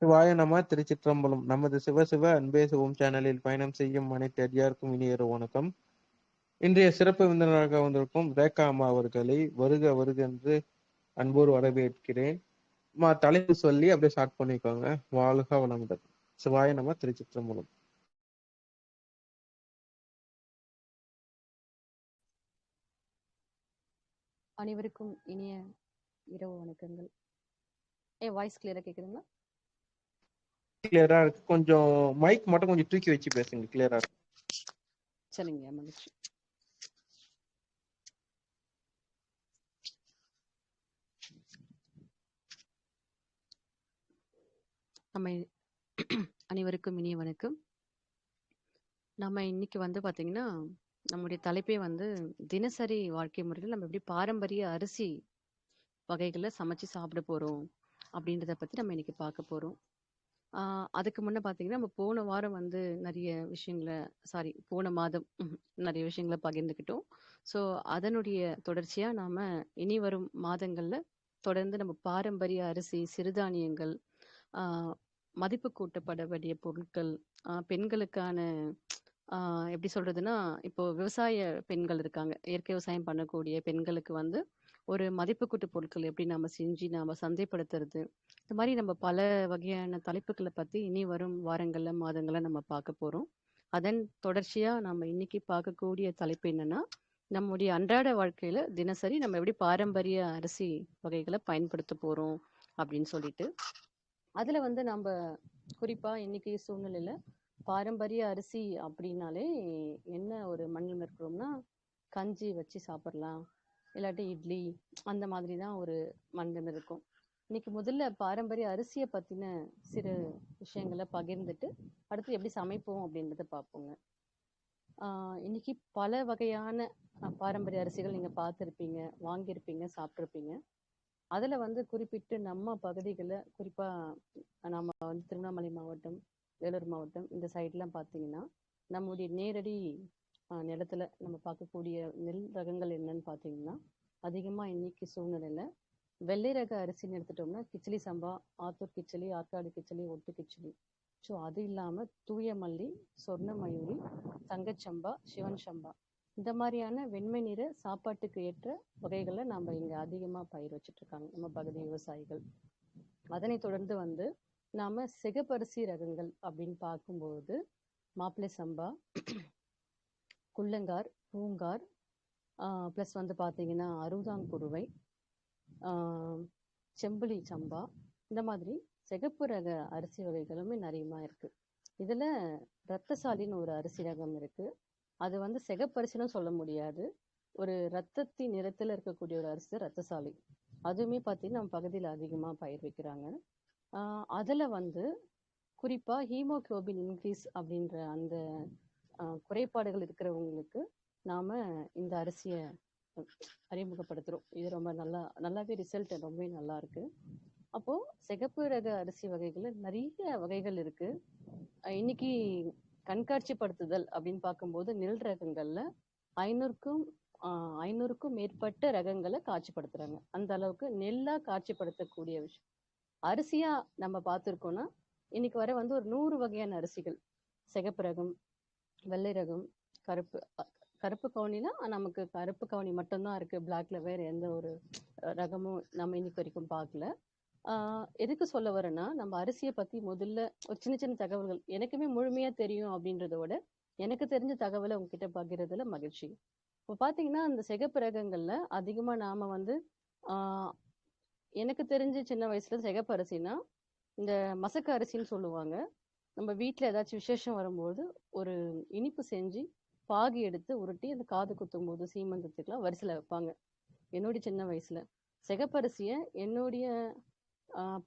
சிவாய நம. திருச்சிற்றம்பலம். நமது சிவ சிவ அன்பே சிவம் சேனலில் பயணம் செய்யும் அனைத்து அடியாருக்கும் இனிய வணக்கம். இன்றைய சிறப்பு விருந்தினராக வந்திருக்கும் ரேகா அம்மா அவர்களை வருக வருக என்று அன்போடு வரவேற்கிறேன். தலைப்பு சொல்லி அப்படியே ஸ்டார்ட் பண்ணிக்கோங்க. வாழ்க வளமுடன். சிவாய நம. திருச்சிற்றம்பலம். அனைவருக்கும் இனிய இரவு வணக்கங்கள். என் வாய்ஸ் கிளியரா கேக்குதுங்களா? கிளியரா இருக்கு. கொஞ்சம் மைக் மட்டும் கொஞ்சம் தூக்கி வச்சு பேசுங்க. கிளியரா இருக்கு. சரிங்க, மகிழ்ச்சி. நம்ம அனைவருக்கும் இனிய வணக்கம். நம்ம இன்னைக்கு பாத்தீங்கன்னா நம்முடைய தலைப்பே தினசரி வாழ்க்கை முறையில் நம்ம எப்படி பாரம்பரிய அரிசி வகைகளை சமைச்சு சாப்பிட போறோம் அப்படின்றத பத்தி நம்ம இன்னைக்கு பார்க்க போறோம். அதுக்கு முன்ன பார்த்தீங்கன்னா நம்ம போன வாரம் நிறைய விஷயங்களை போன மாதம் நிறைய விஷயங்களை பகிர்ந்துக்கிட்டோம். ஸோ அதனுடைய தொடர்ச்சியாக நாம் இனி வரும் மாதங்களில் தொடர்ந்து நம்ம பாரம்பரிய அரிசி, சிறுதானியங்கள், மதிப்பு கூட்டப்பட வேண்டிய பொருட்கள், பெண்களுக்கான எப்படி சொல்றதுன்னா, இப்போ விவசாய பெண்கள் இருக்காங்க, இயற்கை விவசாயம் பண்ணக்கூடிய பெண்களுக்கு ஒரு மதிப்பு கூட்டு பொருட்கள் எப்படி நம்ம செஞ்சு நாம சந்தைப்படுத்துறது, இந்த மாதிரி நம்ம பல வகையான தலைப்புகளை பத்தி இனி வரும் வாரங்கள்ல மாதங்கள்ல நம்ம பார்க்க போறோம். அதன் தொடர்ச்சியா நம்ம இன்னைக்கு பார்க்கக்கூடிய தலைப்பு என்னன்னா, நம்முடைய அன்றாட வாழ்க்கையில தினசரி நம்ம எப்படி பாரம்பரிய அரிசி வகைகளை பயன்படுத்த போறோம் அப்படின்னு சொல்லிட்டு, அதுல நம்ம குறிப்பா இன்னைக்கு சூழ்நிலையில பாரம்பரிய அரிசி அப்படின்னாலே என்ன ஒரு மண்ணில் இருக்கிறோம்னா, கஞ்சி வச்சு சாப்பிடலாம், இல்லாட்டி இட்லி, அந்த மாதிரி தான் ஒரு மண்ணில் இருக்கும். இன்னைக்கு முதல்ல பாரம்பரிய அரிசியை பத்தின சிறு விஷயங்களை பகிர்ந்துட்டு அடுத்து எப்படி சமைப்போம் அப்படின்றத பார்ப்போங்க. இன்னைக்கு பல வகையான பாரம்பரிய அரிசிகள் நீங்க பார்த்துருப்பீங்க, வாங்கியிருப்பீங்க, சாப்பிட்ருப்பீங்க. அதுல குறிப்பிட்டு நம்ம பகுதிகளில் குறிப்பா நம்ம திருவண்ணாமலை மாவட்டம், வேலூர் மாவட்டம் இந்த சைட்லாம் பார்த்தீங்கன்னா நம்முடைய நேரடி நிலத்துல நம்ம பார்க்கக்கூடிய நெல் ரகங்கள் என்னன்னு பார்த்தீங்கன்னா, அதிகமா இன்னைக்கு சூழ்நிலையில வெள்ளை ரக அரிசின்னு எடுத்துட்டோம்னா கிச்சிலி சம்பா, ஆத்தூர் கிச்சிலி, ஆற்காடு கிச்சிலி, ஒட்டு கிச்சிலி. ஸோ அது இல்லாம தூய மல்லி, சொர்ண மயூரி, தங்கச்சம்பா, சிவன் சம்பா, இந்த மாதிரியான வெண்மை நிற சாப்பாட்டுக்கு ஏற்ற வகைகளை நம்ம இங்க அதிகமா பயிர் வச்சுட்டு இருக்காங்க நம்ம பகுதி விவசாயிகள். அதனை தொடர்ந்து நாம சிகப்பரிசி ரகங்கள் அப்படின்னு பார்க்கும்போது மாப்பிள்ளை சம்பா, குள்ளங்கார், பூங்கார், ப்ளஸ் பார்த்தீங்கன்னா அறுபதாங்குருவை, செம்புலி சம்பா, இந்த மாதிரி சிகப்பு ரக அரிசி வகைகளுமே நிறையமா இருக்கு. இதுல ரத்தசாலின்னு ஒரு அரிசி ரகம் இருக்கு. அது சிகப்பரிசின்னு சொல்ல முடியாது, ஒரு ரத்தத்தின் நிறத்துல இருக்கக்கூடிய ஒரு அரிசி ரத்தசாலி. அதுவுமே பார்த்தீங்கன்னா நம்ம பகுதியில் அதிகமா பயிர் வைக்கிறாங்க. அதுல குறிப்பா ஹீமோகுளோபின் இன்க்ரீஸ் அப்படின்ற அந்த குறைபாடுகள் இருக்கிறவங்களுக்கு நாம இந்த அரிசியை அறிமுகப்படுத்துறோம். இது ரொம்ப நல்லாவே ரிசல்ட் ரொம்பவே நல்லா இருக்கு. அப்போ சிகப்பு ரக அரிசி வகைகள்ல நிறைய வகைகள் இருக்கு. இன்னைக்கு கண்காட்சிப்படுத்துதல் அப்படின்னு பார்க்கும்போது நெல் ரகங்கள்ல 500க்கும் மேற்பட்ட ரகங்களை காட்சிப்படுத்துறாங்க. அந்த அளவுக்கு நெல்லா காட்சிப்படுத்தக்கூடிய விஷயம். அரிசியா நம்ம பார்த்துருக்கோம்னா இன்னைக்கு வர ஒரு 100 வகையான அரிசிகள், சிகப்பு ரகம், வெள்ளை ரகம், கருப்பு கவுனினா நமக்கு கருப்பு கவுனி மட்டும்தான் இருக்கு, பிளாக்ல வேற எந்த ஒரு ரகமும் நம்ம இன்னைக்கு வரைக்கும் பார்க்கல. எதுக்கு சொல்ல வரேன்னா, நம்ம அரிசியை பத்தி முதல்ல ஒரு சின்ன சின்ன தகவல்கள் எனக்குமே முழுமையா தெரியும் அப்படின்றத விட எனக்கு தெரிஞ்ச தகவலை உங்ககிட்ட பகிர்றதுல மகிழ்ச்சி. இப்போ பாத்தீங்கன்னா அந்த சிகப்பு ரகங்கள்ல அதிகமா நாம எனக்கு தெரிஞ்ச சின்ன வயசுல சிகப்பு அரிசினா இந்த மசக்க அரிசின்னு சொல்லுவாங்க. நம்ம வீட்டுல ஏதாச்சும் விசேஷம் வரும்போது ஒரு இனிப்பு செஞ்சு பாகு எடுத்து உருட்டி அந்த காது குத்தும் போது சீமந்தத்துக்குலாம் வரிசையில வைப்பாங்க. என்னுடைய சின்ன வயசுல சிகப்பரிசியை என்னுடைய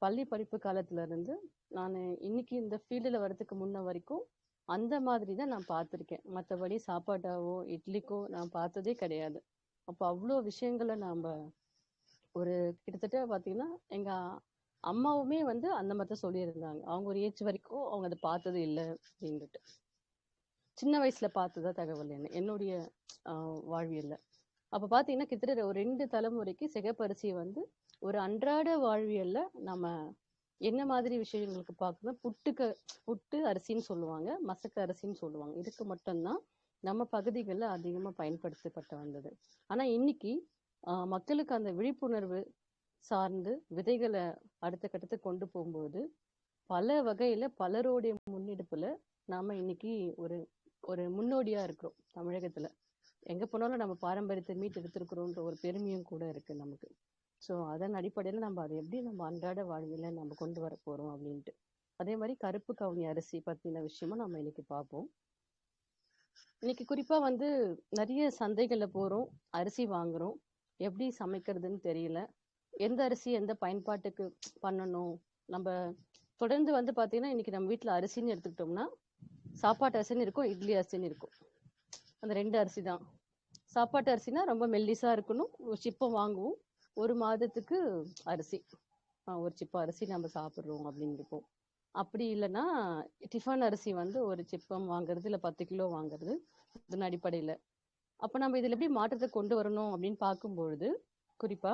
பள்ளி படிப்பு காலத்துல இருந்து நான் இன்னைக்கு இந்த ஃபீல்டில் வர்றதுக்கு முன்ன வரைக்கும் அந்த மாதிரி தான் நான் பார்த்துருக்கேன். மற்றபடி சாப்பாட்டாவோ இட்லிக்கோ நான் பார்த்ததே கிடையாது. அப்போ அவ்வளோ விஷயங்களை நாம் ஒரு கிட்டத்தட்ட பார்த்தீங்கன்னா எங்கள் அம்மாவுமே அந்த மாதிரி தான் சொல்லியிருந்தாங்க. அவங்க ஒரு ஏஜ் வரைக்கும் அவங்க அதை பார்த்தது இல்லை அப்படின்ட்டு. சின்ன வயசுல பார்த்ததா தகவல் என்னுடைய வாழ்வியல்ல. அப்ப பாத்தீங்கன்னா கிட்டத்தட்ட ஒரு 2 தலைமுறைக்கு சிகப்பரிசியை ஒரு அன்றாட வாழ்வியல்ல நம்ம என்ன மாதிரி விஷயங்களுக்கு பார்க்கணும், புட்டு அரிசின்னு சொல்லுவாங்க, மசக்கு அரிசின்னு சொல்லுவாங்க. இதுக்கு மட்டும்தான் நம்ம பகுதிகள்ல அதிகமா பயன்படுத்தப்பட்டு வந்தது. ஆனா இன்னைக்கு மக்களுக்கு அந்த விழிப்புணர்வு சார்ந்து விதைகள அடுத்த கட்டத்துக்கு கொண்டு போகும்போது, பல வகையில பலருடைய முன்னெடுப்புல நாம இன்னைக்கு ஒரு ஒரு முன்னோடியா இருக்கிறோம் தமிழகத்துல. எங்க போனாலும் நம்ம பாரம்பரியத்தை மீட்டெடுத்திருக்கிறோன்ற ஒரு பெருமையும் கூட இருக்கு நமக்கு. ஸோ அதன் அடிப்படையில நம்ம அதை எப்படி நம்ம அன்றாட வாழ்வியல நம்ம கொண்டு வர போறோம் அப்படின்ட்டு. அதே மாதிரி கருப்பு கவுனி அரிசி பத்தின விஷயமும் நம்ம இன்னைக்கு பார்ப்போம். இன்னைக்கு குறிப்பா வந்து நிறைய சந்தைகள்ல போறோம், அரிசி வாங்குறோம். எப்படி சமைக்கிறதுன்னு தெரியல. எந்த அரிசி எந்த பயன்பாட்டுக்கு பண்ணணும்? நம்ம தொடர்ந்து வந்து பார்த்தீங்கன்னா, இன்னைக்கு நம்ம வீட்ல அரிசின்னு எடுத்துக்கிட்டோம்னா, சாப்பாட்டு அரிசின்னு இருக்கும், இட்லி அரிசின்னு இருக்கும். அந்த 2 அரிசி தான். சாப்பாட்டு அரிசினா ரொம்ப மெல்லிசா இருக்கணும். ஒரு சிப்பம் வாங்குவோம். 1 மாதத்துக்கு அரிசி. ஒரு சிப்பம் அரிசி நம்ம சாப்பிடுறோம் அப்படின்னு இருக்கும். அப்படி இல்லைன்னா, டிஃபன் அரிசி வந்து ஒரு சிப்பம் வாங்குறது, இல்ல 10 கிலோ வாங்குறது. இதன் அடிப்படையில. அப்ப நம்ம இதுல எப்படி மாற்றத்தை கொண்டு வரணும் அப்படின்னு பார்க்கும்பொழுது, குறிப்பா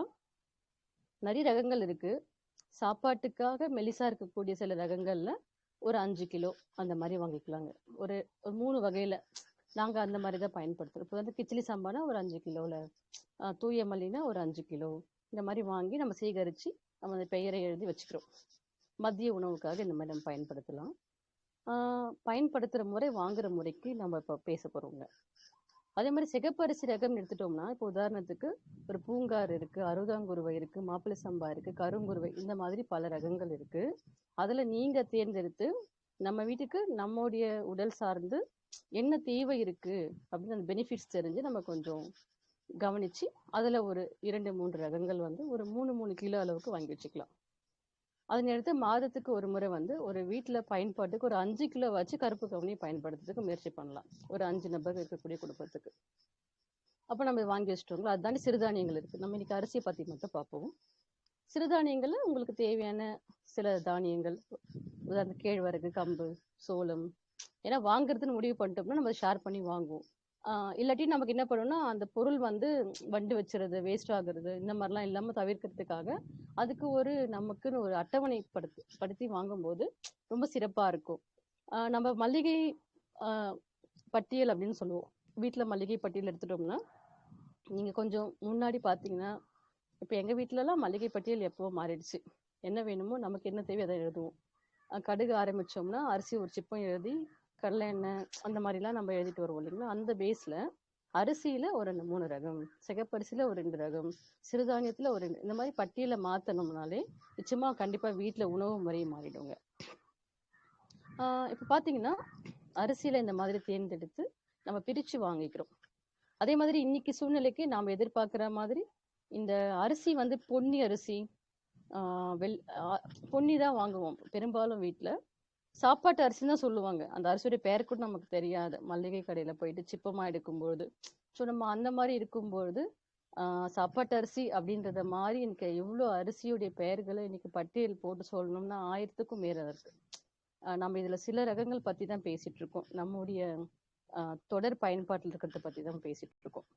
நிறைய ரகங்கள் இருக்கு. சாப்பாட்டுக்காக மெலிசா இருக்கக்கூடிய சில ரகங்கள்ல ஒரு 5 கிலோ அந்த மாதிரி வாங்கிக்கலாங்க. ஒரு ஒரு 3 வகையில நாங்க அந்த மாதிரி தான் பயன்படுத்துறோம். இப்போ வந்து கிச்சிலி சம்பானா ஒரு 5 கிலோல, தூய மல்லினா ஒரு 5 கிலோ இந்த மாதிரி வாங்கி நம்ம சேகரிச்சு நம்ம அந்த பெயரை எழுதி வச்சுக்கிறோம். மதிய உணவுக்காக இந்த மாதிரி நம்ம பயன்படுத்தலாம். பயன்படுத்துற முறை வாங்குற முறைக்கு நம்ம இப்போ பேச போறோங்க. அதே மாதிரி சிகப்பரிசி ரகம் எடுத்துட்டோம்னா, இப்போ உதாரணத்துக்கு ஒரு பூங்கார் இருக்கு, அறுதாங்குருவை இருக்கு, மாப்பிள்ளை சம்பா இருக்கு, கருங்குருவை, இந்த மாதிரி பல ரகங்கள் இருக்கு. அதுல நீங்க தேர்ந்தெடுத்து நம்ம வீட்டுக்கு நம்முடைய உடல் சார்ந்து என்ன தேவை இருக்கு அப்படின்னு அந்த பெனிஃபிட்ஸ் தெரிஞ்சு நம்ம கொஞ்சம் கவனிச்சு அதுல ஒரு 2, 3 ரகங்கள் வந்து ஒரு 3 கிலோ அளவுக்கு வாங்கி வச்சுக்கலாம். அதனை அடுத்து மாதத்துக்கு ஒரு முறை வந்து ஒரு வீட்டுல பயன்பாட்டுக்கு ஒரு 5 கிலோ வச்சு கருப்பு கவுனி பயன்படுத்துறதுக்கு முயற்சி பண்ணலாம். ஒரு 5 நபர் இருக்கக்கூடிய குடும்பத்துக்கு. அப்ப நம்ம வாங்கி வச்சுட்டோங்களா, அதுதாண்டி சிறுதானியங்கள் இருக்கு. நம்ம இன்னைக்கு அரிசியை பத்தி மட்டும் பார்ப்போம். சிறுதானியங்கள்ல உங்களுக்கு தேவையான சில தானியங்கள், உதாரணத்துக்கு கேழ்வரகு, கம்பு, சோளம். ஏன்னா வாங்குறதுன்னு முடிவு பண்ணிட்டோம்னா நம்ம ஷேர் பண்ணி வாங்குவோம். இல்லாட்டி நமக்கு என்ன பண்ணணும்னா அந்த பொருள் வந்து வண்டு வச்சுறது, வேஸ்ட் ஆகுறது, இந்த மாதிரிலாம் இல்லாம தவிர்க்கிறதுக்காக அதுக்கு ஒரு நமக்குன்னு ஒரு அட்டவணை படுத்தி வாங்கும்போது ரொம்ப சிறப்பா இருக்கும். நம்ம மல்லிகை பட்டியல் அப்படின்னு சொல்லுவோம். வீட்டுல மல்லிகை பட்டியல் எடுத்துட்டோம்னா, நீங்க கொஞ்சம் முன்னாடி பாத்தீங்கன்னா, இப்ப எங்க வீட்டுல எல்லாம் மல்லிகை பட்டியல் எப்பவோ மாறிடுச்சு. என்ன வேணுமோ நமக்கு என்ன தேவையோ அதை எழுதுவோம். கடுகு ஆரம்பிச்சோம்னா அரிசி ஒரு சிப்பம் எழுதி, கடலை எண்ணெய் அந்த மாதிரிலாம் நம்ம எழுதிட்டு வருவோம் இல்லைங்களா. அந்த பேஸ்ல அரிசியில ஒரு 3 ரகம், சிகப்பரிசியில ஒரு 2 ரகம், சிறுதானியத்துல ஒரு 2, இந்த மாதிரி பட்டியலை மாத்தணும்னாலே நிச்சயமா கண்டிப்பா வீட்டுல உணவு முறை மாறிடுங்க. இப்ப பாத்தீங்கன்னா, அரிசியில இந்த மாதிரி தேர்ந்தெடுத்து நம்ம பிரிச்சு வாங்கிக்கிறோம். அதே மாதிரி இன்னைக்கு சூழ்நிலைக்கு நாம எதிர்பார்க்கிற மாதிரி இந்த அரிசி வந்து பொன்னி அரிசி, பொன்னி தான் வாங்குவோம் பெரும்பாலும் வீட்டுல. சாப்பாட்டு அரிசின்னு தான் சொல்லுவாங்க. அந்த அரிசியோட பேர் கூட நமக்கு தெரியாது. மல்லிகை கடையில போயிட்டு சிப்பமா எடுக்கும்பொழுது. ஸோ நம்ம அந்த மாதிரி இருக்கும்பொழுது, சாப்பாட்டு அரிசி அப்படின்றத மாதிரி எனக்கு எவ்வளோ அரிசியுடைய பெயர்களை இன்னைக்கு பட்டியல் போட்டு சொல்லணும்னா 1000க்கும் மேல இருக்கு. நம்ம இதுல சில ரகங்கள் பத்தி தான் பேசிட்டு இருக்கோம். நம்முடைய தொடர் பயன்பாட்டில் இருக்கிறத பத்தி தான் பேசிட்டு இருக்கோம்.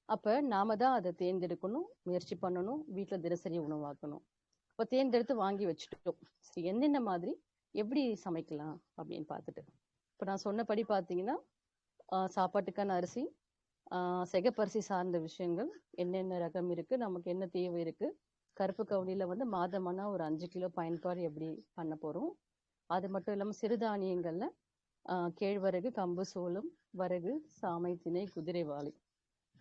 அப்ப நாம தான் அதை தேர்ந்தெடுக்கணும், முயற்சி பண்ணணும், வீட்டுல தினசரி உணவாக்கணும். இப்போ தேர்ந்தெடுத்து வாங்கி வச்சுட்டோம். சரி, என்னென்ன மாதிரி எப்படி சமைக்கலாம் அப்படின்னு பார்த்துட்டு, இப்போ நான் சொன்னபடி பார்த்தீங்கன்னா, சாப்பாட்டுக்கான அரிசி, சிகப்பரிசி சார்ந்த விஷயங்கள், என்னென்ன ரகம் இருக்கு, நமக்கு என்ன தேவை இருக்கு, கருப்பு கவுனியில வந்து மாதமானா ஒரு 5 கிலோ பயன்பாடு எப்படி பண்ண போறோம். அது மட்டும் இல்லாம சிறுதானியங்கள்ல கேழ்வரகு, கம்பு, சோளம், வரகு, சாமை, திணை, குதிரைவாலி.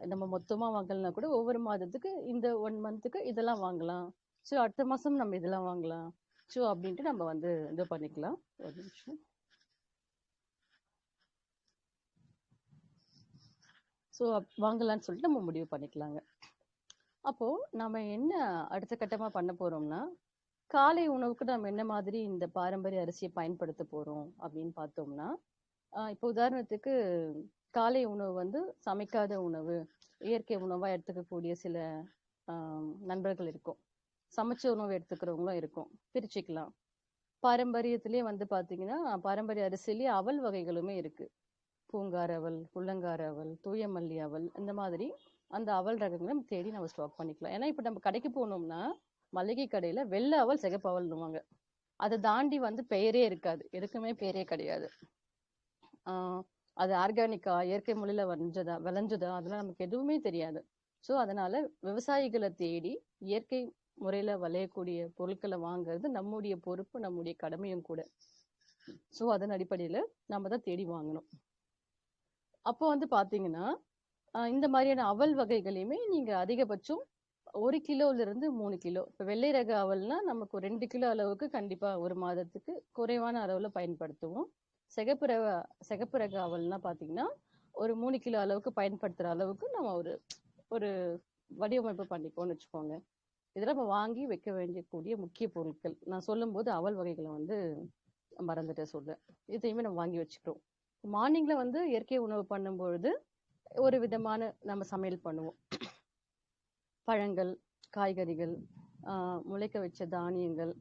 நம்ம மொத்தமா வாங்கலனா கூட ஒவ்வொரு மாதத்துக்கு இந்த 1 மந்த்துக்கு இதெல்லாம் வாங்கலாம். ஸோ அடுத்த மாசம் நம்ம இதெல்லாம் வாங்கலாம். ஸோ அப்படின்ட்டு நம்ம வந்து இது பண்ணிக்கலாம். ஒரு நிமிஷம். ஸோ வாங்கலாம்னு சொல்லிட்டு நம்ம முடிவு பண்ணிக்கலாங்க. அப்போ நம்ம என்ன அடுத்த கட்டமா பண்ண போறோம்னா, காலை உணவுக்கு நம்ம என்ன மாதிரி இந்த பாரம்பரிய அரிசியை பயன்படுத்த போறோம் அப்படின்னு பார்த்தோம்னா, இப்போ உதாரணத்துக்கு காலை உணவு வந்து சமைக்காத உணவு, இயற்கை உணவா எடுத்துக்கக்கூடிய சில நண்பர்கள் இருக்கும். சமைச்ச உணவு எடுத்துக்கிறவங்களும் இருக்கும். பிரிச்சுக்கலாம். பாரம்பரியத்திலேயே வந்து பார்த்தீங்கன்னா, பாரம்பரிய அரிசியிலேயே அவல் வகைகளுமே இருக்கு. பூங்கார் அவல், உள்ளங்கார் அவல், தூய மல்லி அவல், இந்த மாதிரி அந்த அவல் ரகங்களும் தேடி நம்ம ஸ்டாக் பண்ணிக்கலாம். ஏன்னா இப்ப நம்ம கடைக்கு போனோம்னா மளிகை கடையில வெள்ளை அவல், சிகப்பு அவல்னுவாங்க. அதை தாண்டி வந்து பெயரே இருக்காது. எதுக்குமே பேரே கிடையாது. ஆஹ் அது ஆர்கானிக்கா, இயற்கை முறையில விளைஞ்சதா அதெல்லாம் நமக்கு எதுவுமே தெரியாது. ஸோ அதனால விவசாயிகளை தேடி இயற்கை முறையில விளையக்கூடிய பொருட்களை வாங்குறது நம்முடைய பொறுப்பு, நம்முடைய கடமையும் கூட. ஸோ அதன் அடிப்படையில நம்ம தான் தேடி வாங்கணும். அப்போ வந்து பாத்தீங்கன்னா இந்த மாதிரியான அவல் வகைகளையுமே நீங்க அதிகபட்சம் 1 கிலோல இருந்து 3 கிலோ. இப்ப வெள்ளை ரக அவல்னா நமக்கு ஒரு 2 கிலோ அளவுக்கு கண்டிப்பா ஒரு மாதத்துக்கு குறைவான அளவுல பயன்படுத்துவோம். சிகப்பு ரக சிகப்பு ரக அவல்னா பாத்தீங்கன்னா ஒரு 3 கிலோ அளவுக்கு பயன்படுத்துற அளவுக்கு நம்ம ஒரு ஒரு வடிவமைப்பு பண்ணிப்போம்னு வச்சுக்கோங்க. இதெல்லாம் நம்ம வாங்கி வைக்க வேண்டியக்கூடிய முக்கிய பொருட்கள். நான் சொல்லும்போது அவல் வகைகளை வந்து மறந்துட்டேன் சொல்ல. இதையுமே நம்ம வாங்கி வச்சுக்கிறோம். மார்னிங்ல வந்து இயற்கை உணவு பண்ணும்பொழுது ஒரு விதமான நம்ம சமையல் பண்ணுவோம். பழங்கள், காய்கறிகள், முளைக்க வச்ச தானியங்கள்.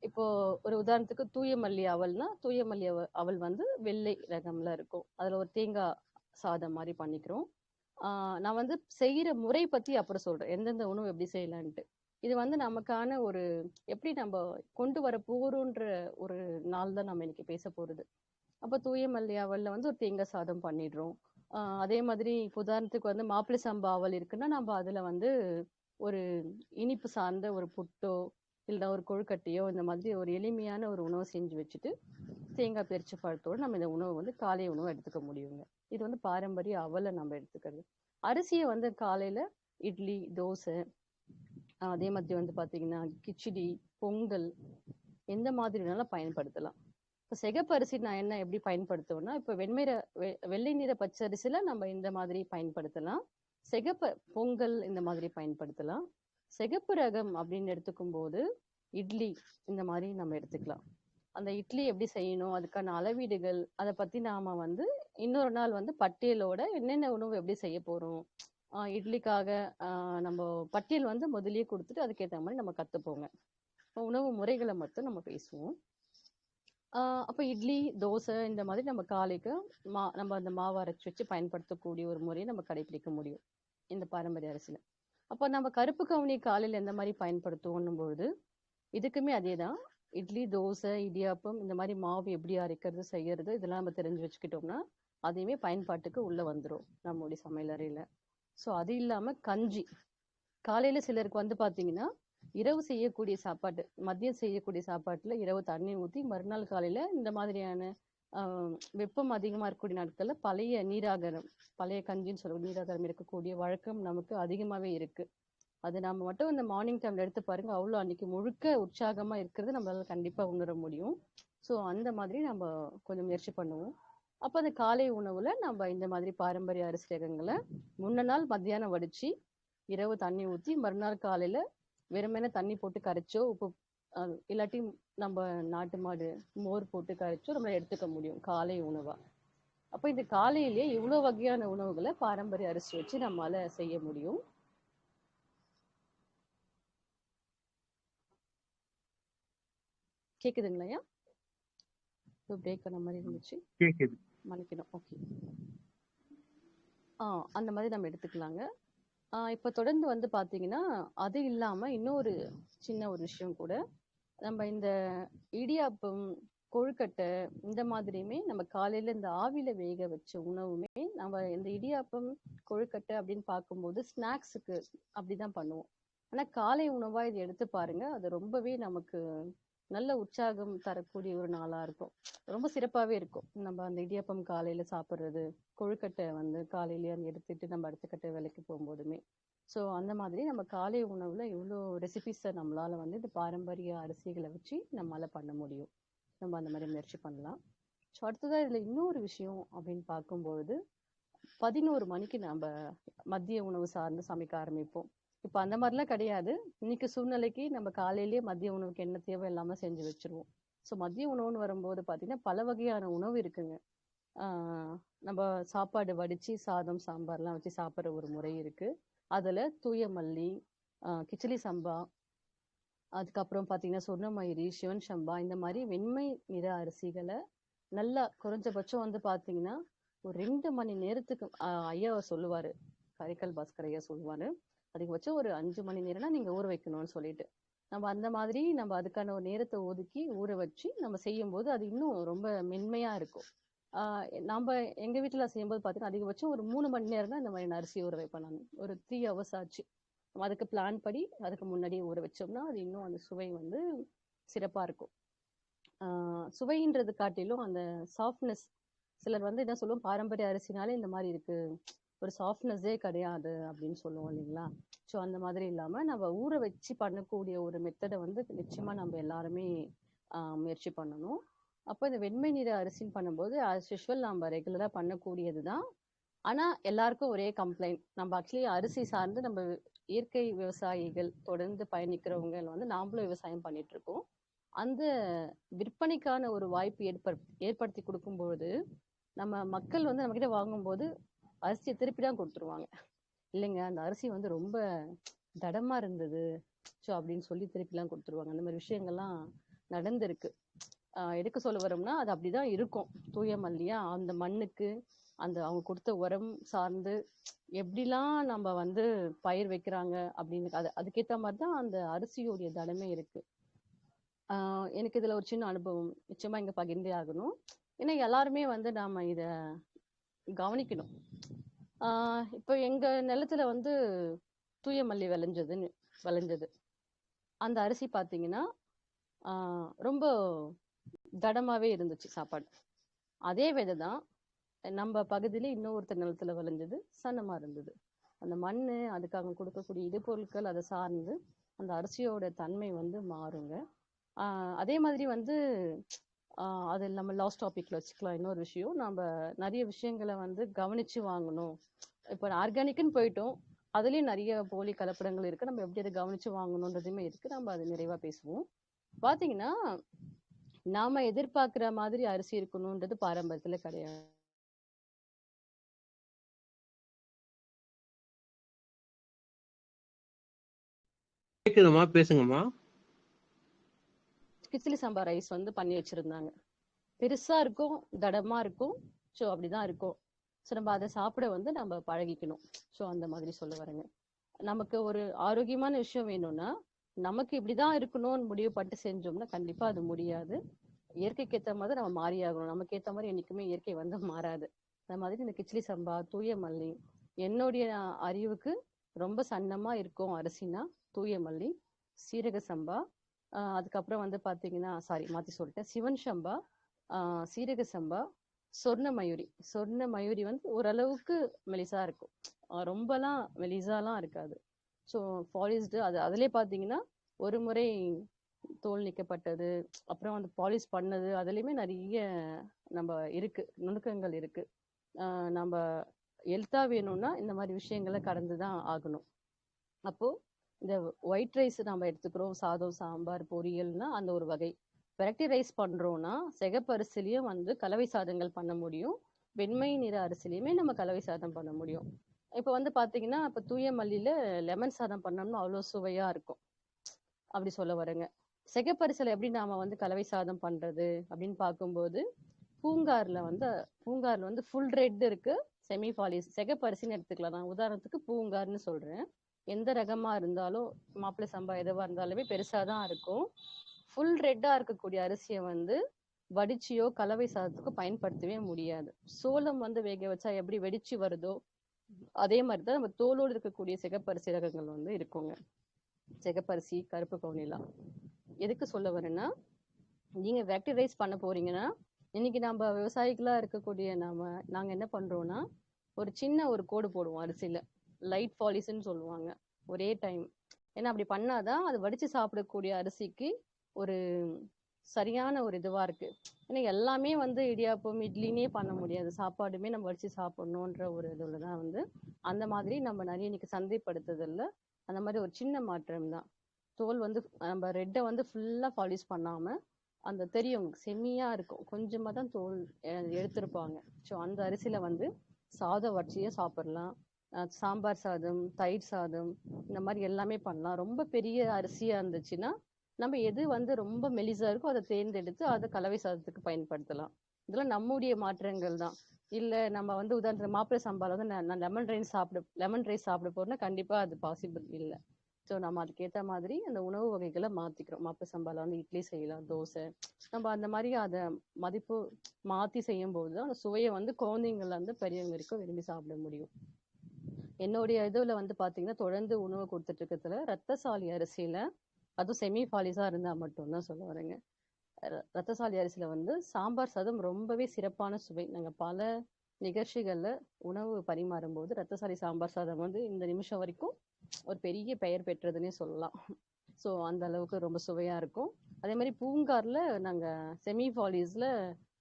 இப்போ ஒரு உதாரணத்துக்கு தூய மல்லி அவல்னா, தூய மல்லி அவல் வந்து வெள்ளை ரகம்ல இருக்கும். அதுல ஒரு தேங்காய் சாதம் மாதிரி பண்ணிக்கிறோம். நான் வந்து செய்யற முறை பத்தி அப்புறம் சொல்றேன். எந்தெந்த உணவு எப்படி செய்யலான்ட்டு. இது வந்து நமக்கான ஒரு எப்படி நம்ம கொண்டு வர போறோன்ற ஒரு நாள் தான் நம்ம இன்னைக்கு பேச போறது. அப்ப தூய மல்லி அவல்ல வந்து ஒரு தேங்காய் சாதம் பண்ணிடுறோம். அதே மாதிரி இப்ப உதாரணத்துக்கு வந்து மாப்பிள்ளை சம்பா அவல் இருக்குன்னா நம்ம அதுல வந்து ஒரு இனிப்பு சார்ந்த ஒரு புட்டோ இல்ல ஒரு கொழுக்கட்டையோ இந்த மாதிரி ஒரு எளிமையான ஒரு உணவை செஞ்சு வச்சுட்டு தேங்காய் பேரிச்ச பழத்தோட நம்ம இந்த உணவு வந்து காலை உணவு எடுத்துக்க முடியுங்க. இது வந்து பாரம்பரிய அவலை நம்ம எடுத்துக்கிறது. அரிசியை வந்து காலையில இட்லி, தோசை, அதே மாதிரி வந்து பாத்தீங்கன்னா கிச்சடி, பொங்கல் எந்த மாதிரினாலும் பயன்படுத்தலாம். இப்ப சிகப்பு அரிசி நான் என்ன எப்படி பயன்படுத்துவேன்னா, இப்ப வெள்ளை நிற பச்சரிசில நம்ம இந்த மாதிரி பயன்படுத்தலாம். சிகப்பு பொங்கல் இந்த மாதிரி பயன்படுத்தலாம். சிகப்பு ரகம் அப்படின்னு எடுத்துக்கும் போது இட்லி இந்த மாதிரி நம்ம எடுத்துக்கலாம். அந்த இட்லி எப்படி செய்யணும், அதுக்கான அளவீடுகள் அதை பத்தி நாம வந்து இன்னொரு நாள் வந்து பட்டியலோட என்னென்ன உணவு எப்படி செய்ய போறோம், இட்லிக்காக நம்ம பட்டியல் வந்து முதல்லயே கொடுத்துட்டு அதுக்கேற்ற மாதிரி நம்ம கத்துப்போங்க. உணவு முறைகளை மட்டும் நம்ம பேசுவோம். அப்ப இட்லி, தோசை இந்த மாதிரி நம்ம காலைக்கு நம்ம அந்த மாவு அரைச்சு வச்சு பயன்படுத்தக்கூடிய ஒரு முறையை நம்ம கடைபிடிக்க முடியும் இந்த பாரம்பரிய அரிசியில. அப்ப நம்ம கருப்பு கவுனி காலையில எந்த மாதிரி பயன்படுத்துவோம் பொழுது இதுக்குமே அதேதான். இட்லி, தோசை, இடியாப்பம் இந்த மாதிரி மாவு எப்படி அரைக்கிறது, செய்யறது இதெல்லாம் நம்ம தெரிஞ்சு வச்சுக்கிட்டோம்னா அதையுமே பயன்பாட்டுக்கு உள்ள வந்துரும் நம்மளுடைய சமையல் அறையில. ஸோ அது இல்லாம கஞ்சி. காலையில சிலருக்கு வந்து பாத்தீங்கன்னா இரவு செய்யக்கூடிய சாப்பாட்டு, மதியம் செய்யக்கூடிய சாப்பாட்டுல இரவு தண்ணி ஊத்தி மறுநாள் காலையில இந்த மாதிரியான வெப்பம் அதிகமா இருக்கக்கூடிய நாட்கள்ல பழைய நீராகாரம், பழைய கஞ்சின்னு சொல்லுவோம், நீராகாரம் இருக்கக்கூடிய வழக்கம் நமக்கு அதிகமாவே இருக்கு. அது நம்ம மட்டும் இந்த மார்னிங் டைம்ல எடுத்து பாருங்க, அவ்வளோ அன்னைக்கு முழுக்க உற்சாகமா இருக்கிறது நம்மளால கண்டிப்பா உணர முடியும். ஸோ அந்த மாதிரி நம்ம கொஞ்சம் முயற்சி பண்ணுவோம். அப்போ அந்த காலை உணவுல நம்ம இந்த மாதிரி பாரம்பரிய அரிசி ரகங்களை முன்ன நாள் மத்தியானம் வடிச்சு இரவு தண்ணி ஊத்தி மறுநாள் காலையில வெறுமனே தண்ணி போட்டு கரைச்சோ உப்பு இல்லாட்டி நம்ம நாட்டு மாடு மோர் போட்டு கரைச்சோ நம்ம எடுத்துக்க முடியும் காலை உணவா. அப்ப இந்த காலையிலேயே இவ்வளவு வகையான உணவுகளை பாரம்பரிய அரிசி வச்சு நம்மளால செய்ய முடியும். கேக்குதுங்களையா? பிரேக் பண்ண மாதிரி இருந்துச்சு, மன்னிக்கணும். ஓகே. அந்த மாதிரி நம்ம எடுத்துக்கலாங்க. இப்ப தொடர்ந்து வந்து பாத்தீங்கன்னா அது இல்லாம இன்னொரு சின்ன ஒரு விஷயம் கூட, நம்ம இந்த இடியாப்பம், கொழுக்கட்டை இந்த மாதிரியுமே நம்ம காலையில இந்த ஆவியில வேக வச்ச உணவுமே நம்ம இந்த இடியாப்பம், கொழுக்கட்டை அப்படின்னு பார்க்கும்போது ஸ்நாக்ஸுக்கு அப்படிதான் பண்ணுவோம். ஆனா காலை உணவா இது எடுத்து பாருங்க, அது ரொம்பவே நமக்கு நல்ல உற்சாகம் தரக்கூடிய ஒரு நாளா இருக்கும். ரொம்ப சிறப்பாவே இருக்கும். நம்ம அந்த இடியாப்பம் காலையில சாப்பிடுறது, கொழுக்கட்டை வந்து காலையிலேயே எடுத்துட்டு நம்ம அடுத்த கட்ட வேலைக்கு போகும்போதுமே. ஸோ அந்த மாதிரி நம்ம காலை உணவுல இவ்வளோ ரெசிபிஸை நம்மளால வந்து இந்த பாரம்பரிய அரிசிகளை வச்சு நம்மளால பண்ண முடியும். நம்ம அந்த மாதிரி முயற்சி பண்ணலாம். ஸோ அடுத்ததான் இதுல இன்னொரு விஷயம் அப்படின்னு பார்க்கும்பொழுது 11 மணிக்கு நம்ம மதிய உணவு சார்ந்து சமைக்க ஆரம்பிப்போம். இப்ப அந்த மாதிரிலாம் கிடையாது. இன்னைக்கு சூழ்நிலைக்கு நம்ம காலையிலேயே மதிய உணவுக்கு என்ன தேவை இல்லாம செஞ்சு வச்சிருவோம். ஸோ மதிய உணவுன்னு வரும்போது பாத்தீங்கன்னா பல வகையான உணவு இருக்குங்க. நம்ம சாப்பாடு வடிச்சு சாதம், சாம்பார்லாம் வச்சு சாப்பிட்ற ஒரு முறை இருக்கு. அதுல தூய மல்லி, கிச்சிலி சம்பா, அதுக்கப்புறம் பாத்தீங்கன்னா சொர்ணமயிரி, சிவன் சம்பா இந்த மாதிரி வெண்மை நிற அரிசிகளை நல்லா குறைஞ்சபட்சம் வந்து பாத்தீங்கன்னா ஒரு 2 மணி நேரத்துக்கு ஐயா சொல்லுவாரு, கரிக்கல் பாஸ்கர் ஐயா சொல்லுவாரு, அதிகபட்சம் ஒரு 5 மணி நேரம்னா நீங்க ஊற வைக்கணும்னு சொல்லிட்டு நம்ம அந்த மாதிரி நம்ம அதுக்கான ஒரு நேரத்தை ஒதுக்கி ஊற வச்சு நம்ம செய்யும்போது அது இன்னும் ரொம்ப மென்மையா இருக்கும். நம்ம எங்க வீட்டுல செய்யும்போது பார்த்தீங்கன்னா அதிகபட்சம் ஒரு 3 மணி நேரம் தான் இந்த மாதிரி நான் அரிசி ஊற வைப்பேன் நான். ஒரு 3 ஹவர்ஸ் ஆச்சு. நம்ம அதுக்கு பிளான் படி அதுக்கு முன்னாடியே ஊற வச்சோம்னா அது இன்னும் அந்த சுவை வந்து சிறப்பா இருக்கும். சுவைன்றது காட்டிலும் அந்த சாஃப்ட்னஸ், சிலர் வந்து என்ன சொல்லுவோம், பாரம்பரிய அரிசினாலே இந்த மாதிரி இருக்கு, ஒரு சாஃப்ட்னஸே கிடையாது அப்படின்னு சொல்லுவோம் இல்லைங்களா? ஸோ அந்த மாதிரி இல்லாம நம்ம ஊற வச்சு பண்ணக்கூடிய ஒரு மெத்தடை வந்து நிச்சயமா நம்ம எல்லாருமே முயற்சி பண்ணணும். அப்போ இந்த வெண்மை நிற அரிசின்னு பண்ணும்போது ஆஸ் யூஷுவல் நம்ம ரெகுலரா பண்ணக்கூடியது தான். ஆனா எல்லாருக்கும் ஒரே கம்ப்ளைண்ட், நம்ம ஆக்சுவலி அரிசி சார்ந்து நம்ம இயற்கை விவசாயிகள் தொடர்ந்து பயணிக்கிறவங்க வந்து நாமளும் விவசாயம் பண்ணிட்டு இருக்கோம். அந்த விற்பனைக்கான ஒரு வாய்ப்பு ஏற்படுத்தி கொடுக்கும்போது நம்ம மக்கள் வந்து நம்ம கிட்ட வாங்கும்போது அரிசியை திருப்பி தான் கொடுத்துருவாங்க. இல்லைங்க அந்த அரிசி வந்து ரொம்ப தடமா இருந்தது ஸோ அப்படின்னு சொல்லி திருப்பிலாம் கொடுத்துருவாங்க. அந்த மாதிரி விஷயங்கள்லாம் நடந்திருக்கு. எதுக்கு சொல்ல வரோம்னா அது அப்படிதான் இருக்கும். தூய மல்லியா அந்த மண்ணுக்கு அந்த அவங்க கொடுத்த உரம் சார்ந்து எப்படிலாம் நம்ம வந்து பயிர் வைக்கிறாங்க அப்படின்னு அதுக்கேற்ற மாதிரி தான் அந்த அரிசியோடைய தடமே இருக்கு. எனக்கு இதுல ஒரு சின்ன அனுபவம் நிச்சயமா இங்க பகிர்ந்தே ஆகணும். ஏன்னா எல்லாருமே வந்து நாம இத கவனிக்கணும். இப்போ எங்க நிலத்துல வந்து தூய மல்லி விளைஞ்சது. அந்த அரிசி பாத்தீங்கன்னா ரொம்ப தடமாவே இருந்துச்சு சாப்பாடு. அதே விதை தான் நம்ம பகுதியில இன்னொருத்தர் நிலத்துல விளைஞ்சது, சன்னமா இருந்தது. அந்த மண்ணு அதுக்கு அவங்க கொடுக்கக்கூடிய இடுபொருட்கள் அதை சார்ந்து அந்த அரிசியோட தன்மை வந்து மாறுங்க. அதே மாதிரி வந்து அது நம்ம லாஸ்ட் டாபிக்ல வச்சுக்கலாம். இன்னொரு விஷயம், நம்ம நிறைய விஷயங்களை வந்து கவனிச்சு வாங்கணும். இப்போ ஆர்கானிக்னு போயிட்டோம், அதுலயும் நிறைய போலி கலப்படங்கள் இருக்கு. நம்ம எப்படி அதை கவனிச்சு வாங்கணுன்றதுமே இருக்கு. நம்ம அது நிறைவா பேசுவோம். பாத்தீங்கன்னா நாம எதிர்பார்க்கிற மாதிரி அரிசி இருக்கணும்ன்றது பாரம்பரியத்துல கிடையாது. கேக்குதுமா, பேசுங்கம்மா. கிச்சிலி சம்பா ரைஸ் வந்து பண்ணி வச்சிருந்தாங்க. பெருசா இருக்கும், தடமா இருக்கும். ஸோ அப்படிதான் இருக்கும். ஸோ நம்ம அதை சாப்பிட வந்து நம்ம பழகிக்கணும். ஸோ அந்த மாதிரி சொல்ல வரேங்க. நமக்கு ஒரு ஆரோக்கியமான விஷயம் வேணும்னா நமக்கு இப்படிதான் இருக்கணும்னு முடிவு பண்ணிட்டு செஞ்சோம்னா கண்டிப்பா அது முடியாது. இயற்கைக்கு ஏற்ற மாதிரி நம்ம மாறி ஆகணும். நமக்கு ஏற்ற மாதிரி என்னைக்குமே இயற்கை வந்து மாறாது. அந்த மாதிரி இந்த கிச்சிலி சம்பா, தூய மல்லி, என்னுடைய அறிவுக்கு ரொம்ப சன்னமா இருக்கும் அரிசினா தூய மல்லி, சீரக சம்பா, அதுக்கப்புறம் வந்து பாத்தீங்கன்னா மாத்தி சொல்லிட்டேன், சிவன் சம்பா, சீரக சம்பா, சொர்ண மயூரி வந்து ஓரளவுக்கு மெலிசா இருக்கும். ரொம்பலாம் மெலிசாலாம் இருக்காது. ஸோ பாலிஷ்டு அதுலயே பாத்தீங்கன்னா ஒரு முறை தோல் நீக்கப்பட்டது, அப்புறம் அந்த பாலிஷ் பண்ணது, அதுலயுமே நிறைய நம்ம இருக்கு, நுணுக்கங்கள் இருக்கு. நம்ம ஹெல்த்தா வேணும்னா இந்த மாதிரி விஷயங்களை கடந்துதான் ஆகணும். அப்போ இந்த ஒயிட் ரைஸ் நம்ம எடுத்துக்கிறோம், சாதம், சாம்பார், பொரியல்னா அந்த ஒரு வகை. வெரைட்டி ரைஸ் பண்றோம்னா சிகப்பு அரிசிலையும் வந்து கலவை சாதங்கள் பண்ண முடியும், வெண்மை நிற அரிசிலையுமே நம்ம கலவை சாதம் பண்ண முடியும். இப்போ வந்து பாத்தீங்கன்னா இப்ப தூய மல்லியில லெமன் சாதம் பண்ணோம்னா அவ்வளவு சுவையா இருக்கும். அப்படி சொல்ல வரேங்க. சிகப்பரிசில எப்படி நாம வந்து கலவை சாதம் பண்றது அப்படின்னு பார்க்கும்போது பூங்கார்ல வந்து ஃபுல் ரெட் இருக்கு, செமி பாலிஷ் சிகப்பரிசின்னு எடுத்துக்கலாம். நான் உதாரணத்துக்கு பூங்கார்னு சொல்றேன். எந்த ரகமா இருந்தாலும் மாப்பிள்ளை சம்பா எதுவா இருந்தாலுமே பெருசாதான் இருக்கும். ஃபுல் ரெட்டா இருக்கக்கூடிய அரிசியை வந்து வடிச்சியோ கலவை சாதத்துக்கோ பயன்படுத்தவே முடியாது. சோளம் வந்து வேக வச்சா எப்படி வெடிச்சு வருதோ அதே மாதிரிதான் நம்ம தோலோடு இருக்கக்கூடிய சிகப்பரிசி ரகங்கள் வந்து இருக்குங்க. சிகப்பரிசி, கருப்பு கவுனிலாம் எதுக்கு சொல்ல வரேன்னா, நீங்க வெரைட்டி ரைஸ் பண்ண போறீங்கன்னா இன்னைக்கு நம்ம விவசாயிகளா இருக்கக்கூடிய நாங்க என்ன பண்றோம்னா ஒரு சின்ன ஒரு கோடு போடுவோம் அரிசியில, லைட் பாலிஷ்ன்னு சொல்லுவாங்க, ஒரே டைம். ஏன்னா அப்படி பண்ணாதான் அது வடிச்சு சாப்பிடக்கூடிய அரிசிக்கு ஒரு சரியான ஒரு இதுவா இருக்கு. ஏன்னா எல்லாமே வந்து இடியாப்பம், இட்லினே பண்ண முடியாது, சாப்பாடுமே நம்ம வடிச்சு சாப்பிடணுன்ற ஒரு இதுலதான் வந்து அந்த மாதிரி நம்ம நிறைய இன்னைக்கு சந்தைப்படுத்துதல்ல அந்த மாதிரி ஒரு சின்ன மாற்றம் தான். தோல் வந்து நம்ம ரெட்டை வந்து ஃபுல்லா பாலிஷ் பண்ணாம அந்த தெரியும் செம்மியா இருக்கும், கொஞ்சமா தான் தோல் எடுத்திருப்பாங்க. ஸோ அந்த அரிசியில வந்து சாதம் வடிச்சியே சாப்பிடலாம். சாம்பார் சாதம், தயிர் சாதம், இந்த மாதிரி எல்லாமே பண்ணலாம். ரொம்ப பெரிய அரிசியா இருந்துச்சுன்னா நம்ம எது வந்து ரொம்ப மெலிசா இருக்கோ அதை தேர்ந்தெடுத்து அதை கலவை சாதத்துக்கு பயன்படுத்தலாம். இதெல்லாம் நம்முடைய மாற்றங்கள் தான். இல்ல நம்ம வந்து உதாரணத்துக்கு மாப்பிள்ளை சம்பால வந்து நான் லெமன் ரைஸ் சாப்பிட போறேன்னா கண்டிப்பா அது பாசிபிள் இல்லை. ஸோ நம்ம அதுக்கேற்ற மாதிரி அந்த உணவு வகைகளை மாற்றிக்கிறோம். மாப்பு சம்பாவில் வந்து இட்லி செய்யலாம், தோசை. நம்ம அந்த மாதிரி அதை மதிப்பு மாற்றி செய்யும்போது தான் அந்த சுவையை வந்து குழந்தைங்கள்ல இருந்து பெரியவங்க வரைக்கும் விரும்பி சாப்பிட முடியும். என்னுடைய இதில் வந்து பார்த்தீங்கன்னா தொடர்ந்து உணவு கொடுத்துட்டு இருக்கிறதுல ரத்தசாலி அரிசியில், அதுவும் செமி ஃபாலிஸாக இருந்தால் மட்டும்தான் சொல்ல வரேங்க. ரத்தசாலி அரிசியில் வந்து சாம்பார் சாதம் ரொம்பவே சிறப்பான சுவை. நாங்கள் பல நிகழ்ச்சிகளில் உணவு பரிமாறும்போது ரத்தசாலி சாம்பார் சாதம் வந்து இந்த நிமிஷம் வரைக்கும் ஒரு பெரிய பெயர் பெற்றதுன்னே சொல்லலாம். ஸோ அந்த அளவுக்கு ரொம்ப சுவையாக இருக்கும். அதே மாதிரி பூங்காரில் நாங்கள் செமி ஃபாலிஸில்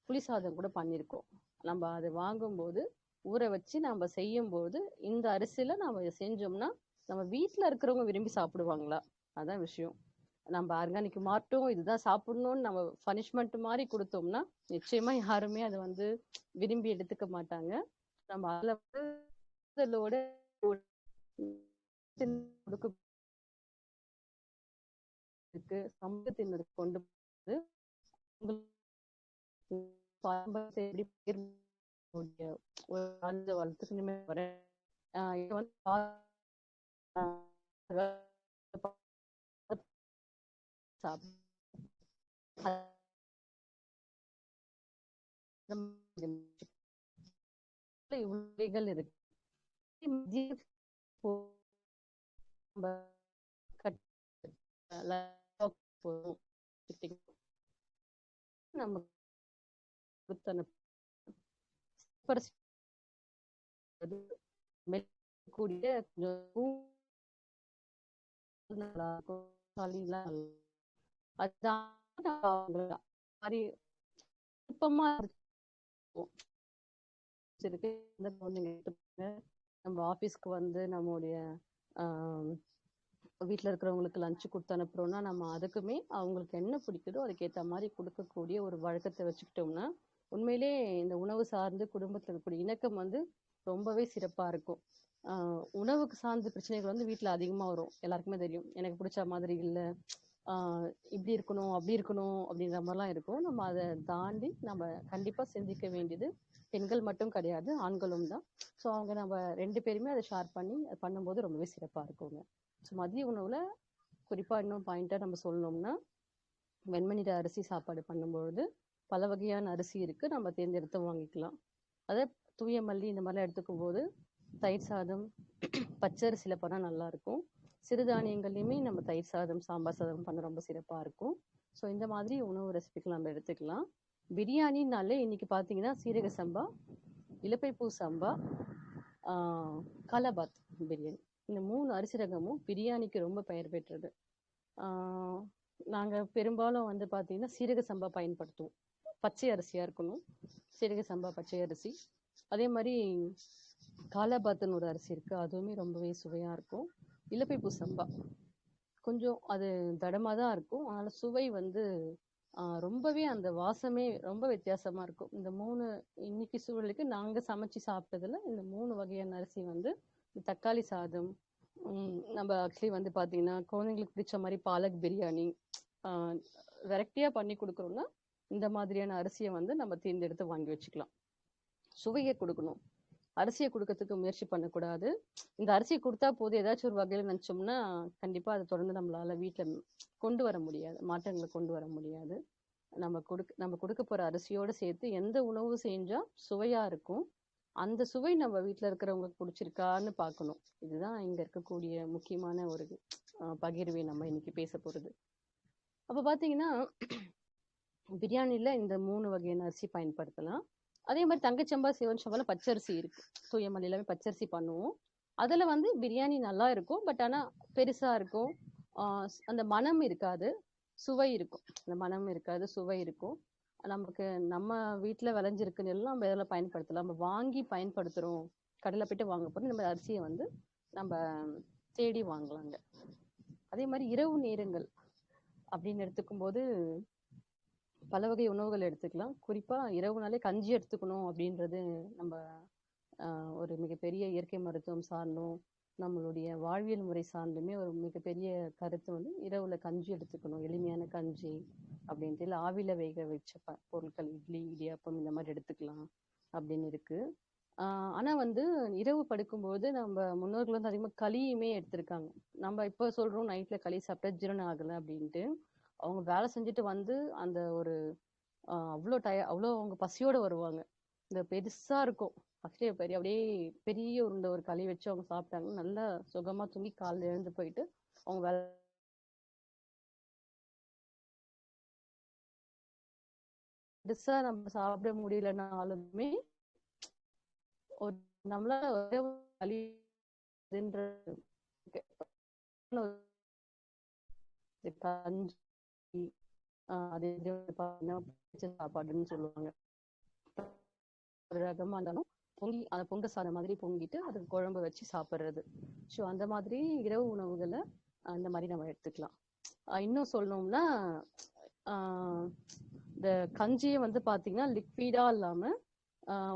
புளி சாதம் கூட பண்ணியிருக்கோம். நம்ம அதை வாங்கும்போது ஊற வச்சு நம்ம செய்யும்போது இந்த அரிசியில் நம்ம செஞ்சோம்னா நம்ம வீட்டில் இருக்கிறவங்க விரும்பி சாப்பிடுவாங்களா? அதான் விஷயம். நம்ம ஆர்கானிக் மாட்டும் இதுதான் சாப்பிடணும்னு நம்ம பனிஷ்மெண்ட் மாதிரி கொடுத்தோம்னா நிச்சயமா யாருமே அதை வந்து விரும்பி எடுத்துக்க மாட்டாங்க. நம்ம அதில் வந்து கொடுக்க சமூகத்தினருக்கு கொண்டு போது பாரம்பரியத்தை எப்படி ஒரு வளர்த்துக்கணுமே வர இது வந்து இவ்வளவுகள் இருக்கு. நம்ம கூடிய நல்லா இருக்கும். அதுதான் மாதிரி விருப்பமா இருக்கும். இருக்கு. இந்த குழந்தைங்க நம்ம ஆஃபீஸ்க்கு வந்து நம்மளுடைய வீட்டில் இருக்கிறவங்களுக்கு லஞ்சு கொடுத்து அனுப்புறோம்னா நம்ம அதுக்குமே அவங்களுக்கு என்ன பிடிக்குதோ அதுக்கேற்ற மாதிரி கொடுக்கக்கூடிய ஒரு வழக்கத்தை வச்சுக்கிட்டோம்னா உண்மையிலே இந்த உணவு சார்ந்து குடும்பத்தில் இருக்கக்கூடிய இணக்கம் வந்து ரொம்பவே சிறப்பாக இருக்கும். உணவுக்கு சார்ந்த பிரச்சனைகள் வந்து வீட்டில் அதிகமாக வரும். எல்லாருக்குமே தெரியும். எனக்கு பிடிச்ச மாதிரி இல்லை, இப்படி இருக்கணும் அப்படி இருக்கணும் அப்படின்ற மாதிரிலாம் இருக்கும். நம்ம அதை தாண்டி நம்ம கண்டிப்பாக சிந்திக்க வேண்டியது பெண்கள் மட்டும் கிடையாது, ஆண்களும் தான். ஸோ அவங்க நம்ம 2 பேருமே அதை ஷேர் பண்ணி பண்ணும்போது ரொம்பவே சிறப்பாக இருக்குங்க. ஸோ மதிய உணவில் குறிப்பாக இன்னும் பாயிண்ட்டாக நம்ம சொல்லணும்னா வெண்மணிட அரிசி சாப்பாடு பண்ணும்பொழுது பல வகையான அரிசி இருக்குது, நம்ம தேர்ந்தெடுத்து வாங்கிக்கலாம். அதை தூய மல்லி இந்த மாதிரிலாம் எடுத்துக்கும் போது தயிர் சாதம் பச்சரிசியில் பண்ணால் நல்லாயிருக்கும். சிறுதானியங்கள்லையுமே நம்ம தயிர் சாதம் சாம்பார் சாதம் பண்ண ரொம்ப சிறப்பாக இருக்கும். ஸோ இந்த மாதிரி உணவு ரெசிபிக்கு நம்ம எடுத்துக்கலாம். பிரியாணினாலே இன்னைக்கு பார்த்தீங்கன்னா சீரக சம்பா, இலப்பைப்பூ சம்பா, காலாபாத் பிரியாணி, இந்த 3 அரிசி ரகமும் பிரியாணிக்கு ரொம்ப பெயர் பெற்றது. நாங்கள் பெரும்பாலும் வந்து பார்த்தீங்கன்னா சீரக சம்பா பயன்படுத்துவோம். பச்சை அரிசியாக இருக்கணும், சீரக சம்பா பச்சை அரிசி. அதே மாதிரி காலாபாத்துன்னு ஒரு அரிசி இருக்குது, அதுவுமே ரொம்பவே சுவையாக இருக்கும். இலப்பைப்பூ சம்பா கொஞ்சம் அது தடமாக தான் இருக்கும், அதனால் சுவை வந்து ரொம்பவே அந்த வாசமே ரொம்ப வித்தியாசமாக இருக்கும். இந்த 3 இன்னைக்கு சூழலுக்கு நாங்கள் சமைச்சு சாப்பிட்டதில் இந்த 3 வகையான அரிசி வந்து தக்காளி சாதம், நம்ம ஆக்சுவலி வந்து பார்த்தீங்கன்னா குழந்தைங்களுக்கு பிடிச்ச மாதிரி பாலக் பிரியாணி வெரைட்டியாக பண்ணி கொடுக்குறோம்னா இந்த மாதிரியான அரிசியை வந்து நம்ம தேர்ந்தெடுத்து வாங்கி வச்சுக்கலாம். சுவையை கொடுக்கணும், அரிசியை கொடுக்கறதுக்கு முயற்சி பண்ணக்கூடாது. இந்த அரிசியை கொடுத்தா போது ஏதாச்சும் ஒரு வகையில் நினச்சோம்னா கண்டிப்பாக அதை தொடர்ந்து நம்மளால் வீட்டில் கொண்டு வர முடியாது, மாற்றங்களை கொண்டு வர முடியாது. நம்ம கொடுக்க போகிற அரிசியோடு சேர்த்து எந்த உணவு செஞ்சால் சுவையாக இருக்கும், அந்த சுவை நம்ம வீட்டில் இருக்கிறவங்களுக்கு பிடிச்சிருக்கான்னு பார்க்கணும். இதுதான் இங்கே இருக்கக்கூடிய முக்கியமான ஒரு பகிர்வை நம்ம இன்னைக்கு பேச போகிறது. அப்போ பார்த்தீங்கன்னா பிரியாணியில் இந்த 3 வகையான அரிசி பயன்படுத்தலாம். அதே மாதிரி தங்கச்சம்பா சிவன் சம்பாவில் பச்சரிசி இருக்குது, தூய மல்லியிலாமே பச்சரிசி பண்ணுவோம். அதில் வந்து பிரியாணி நல்லா இருக்கும், பட் ஆனால் பெருசாக இருக்கும், அந்த மனம் இருக்காது, சுவை இருக்கும். அந்த மனம் இருக்காது, சுவை இருக்கும். நமக்கு நம்ம வீட்டில் விளைஞ்சிருக்குன்னு எல்லாம் நம்ம இதில் பயன்படுத்தலாம். நம்ம வாங்கி பயன்படுத்துகிறோம், கடையில் போய்ட்டு வாங்க போகிறோம், நம்ம அரிசியை வந்து நம்ம தேடி வாங்கலாங்க. அதே மாதிரி இரவு நேரங்கள் அப்படின்னு எடுத்துக்கும் போது பல வகை உணவுகள் எடுத்துக்கலாம். குறிப்பாக இரவு நாளே கஞ்சி எடுத்துக்கணும் அப்படின்றது நம்ம ஒரு மிகப்பெரிய இயற்கை மருத்துவம் சார்ந்தும் நம்மளுடைய வாழ்வியல் முறை சார்ந்துமே ஒரு மிகப்பெரிய கருத்து வந்து இரவில் கஞ்சி எடுத்துக்கணும், எளிமையான கஞ்சி அப்படின்ட்டு. இல்லை ஆவியில் வேக வச்ச பொருட்கள், இட்லி இடியாப்பம் இந்த மாதிரி எடுத்துக்கலாம் அப்படின்னு இருக்குது. ஆனா வந்து இரவு படுக்கும்போது நம்ம முன்னோர்கள் வந்து அதிகமா களியுமே எடுத்திருக்காங்க. நம்ம இப்ப சொல்றோம் நைட்ல களி சாப்பிட்டா ஜீரணம் ஆகல அப்படின்ட்டு. அவங்க வேலை செஞ்சுட்டு வந்து அந்த ஒரு அவ்ளோ அவங்க பசியோட வருவாங்க. இந்த பெருசா இருக்கும். ஃபர்ஸ்ட்டே அப்படியே பெரிய உருண்டை ஒரு களி வச்சு அவங்க சாப்பிட்டாங்கன்னா, நல்லா சுகமா தூங்கி காலைல எழுந்து போயிட்டு, அவங்க பெருசா நம்ம சாப்பிட முடியலனாலுமே, ஒரு நம்மளால ஒரே ஒரு களின்ற கஞ்சி அது இது பார்த்தீங்கன்னா, பிடிச்ச சாப்பாடுன்னு சொல்லுவாங்க. ஒரு ரகமா இருந்தாலும் அந்த பொங்க சாதம் மாதிரி பொங்கிட்டு அதுக்கு குழம்பு வச்சு சாப்பிடுறது. ஸோ அந்த மாதிரி இரவு உணவுகளை அந்த மாதிரி நம்ம எடுத்துக்கலாம். இன்னும் சொல்லணும்னா இந்த கஞ்சியை வந்து பார்த்தீங்கன்னா லிக்விடா இல்லாம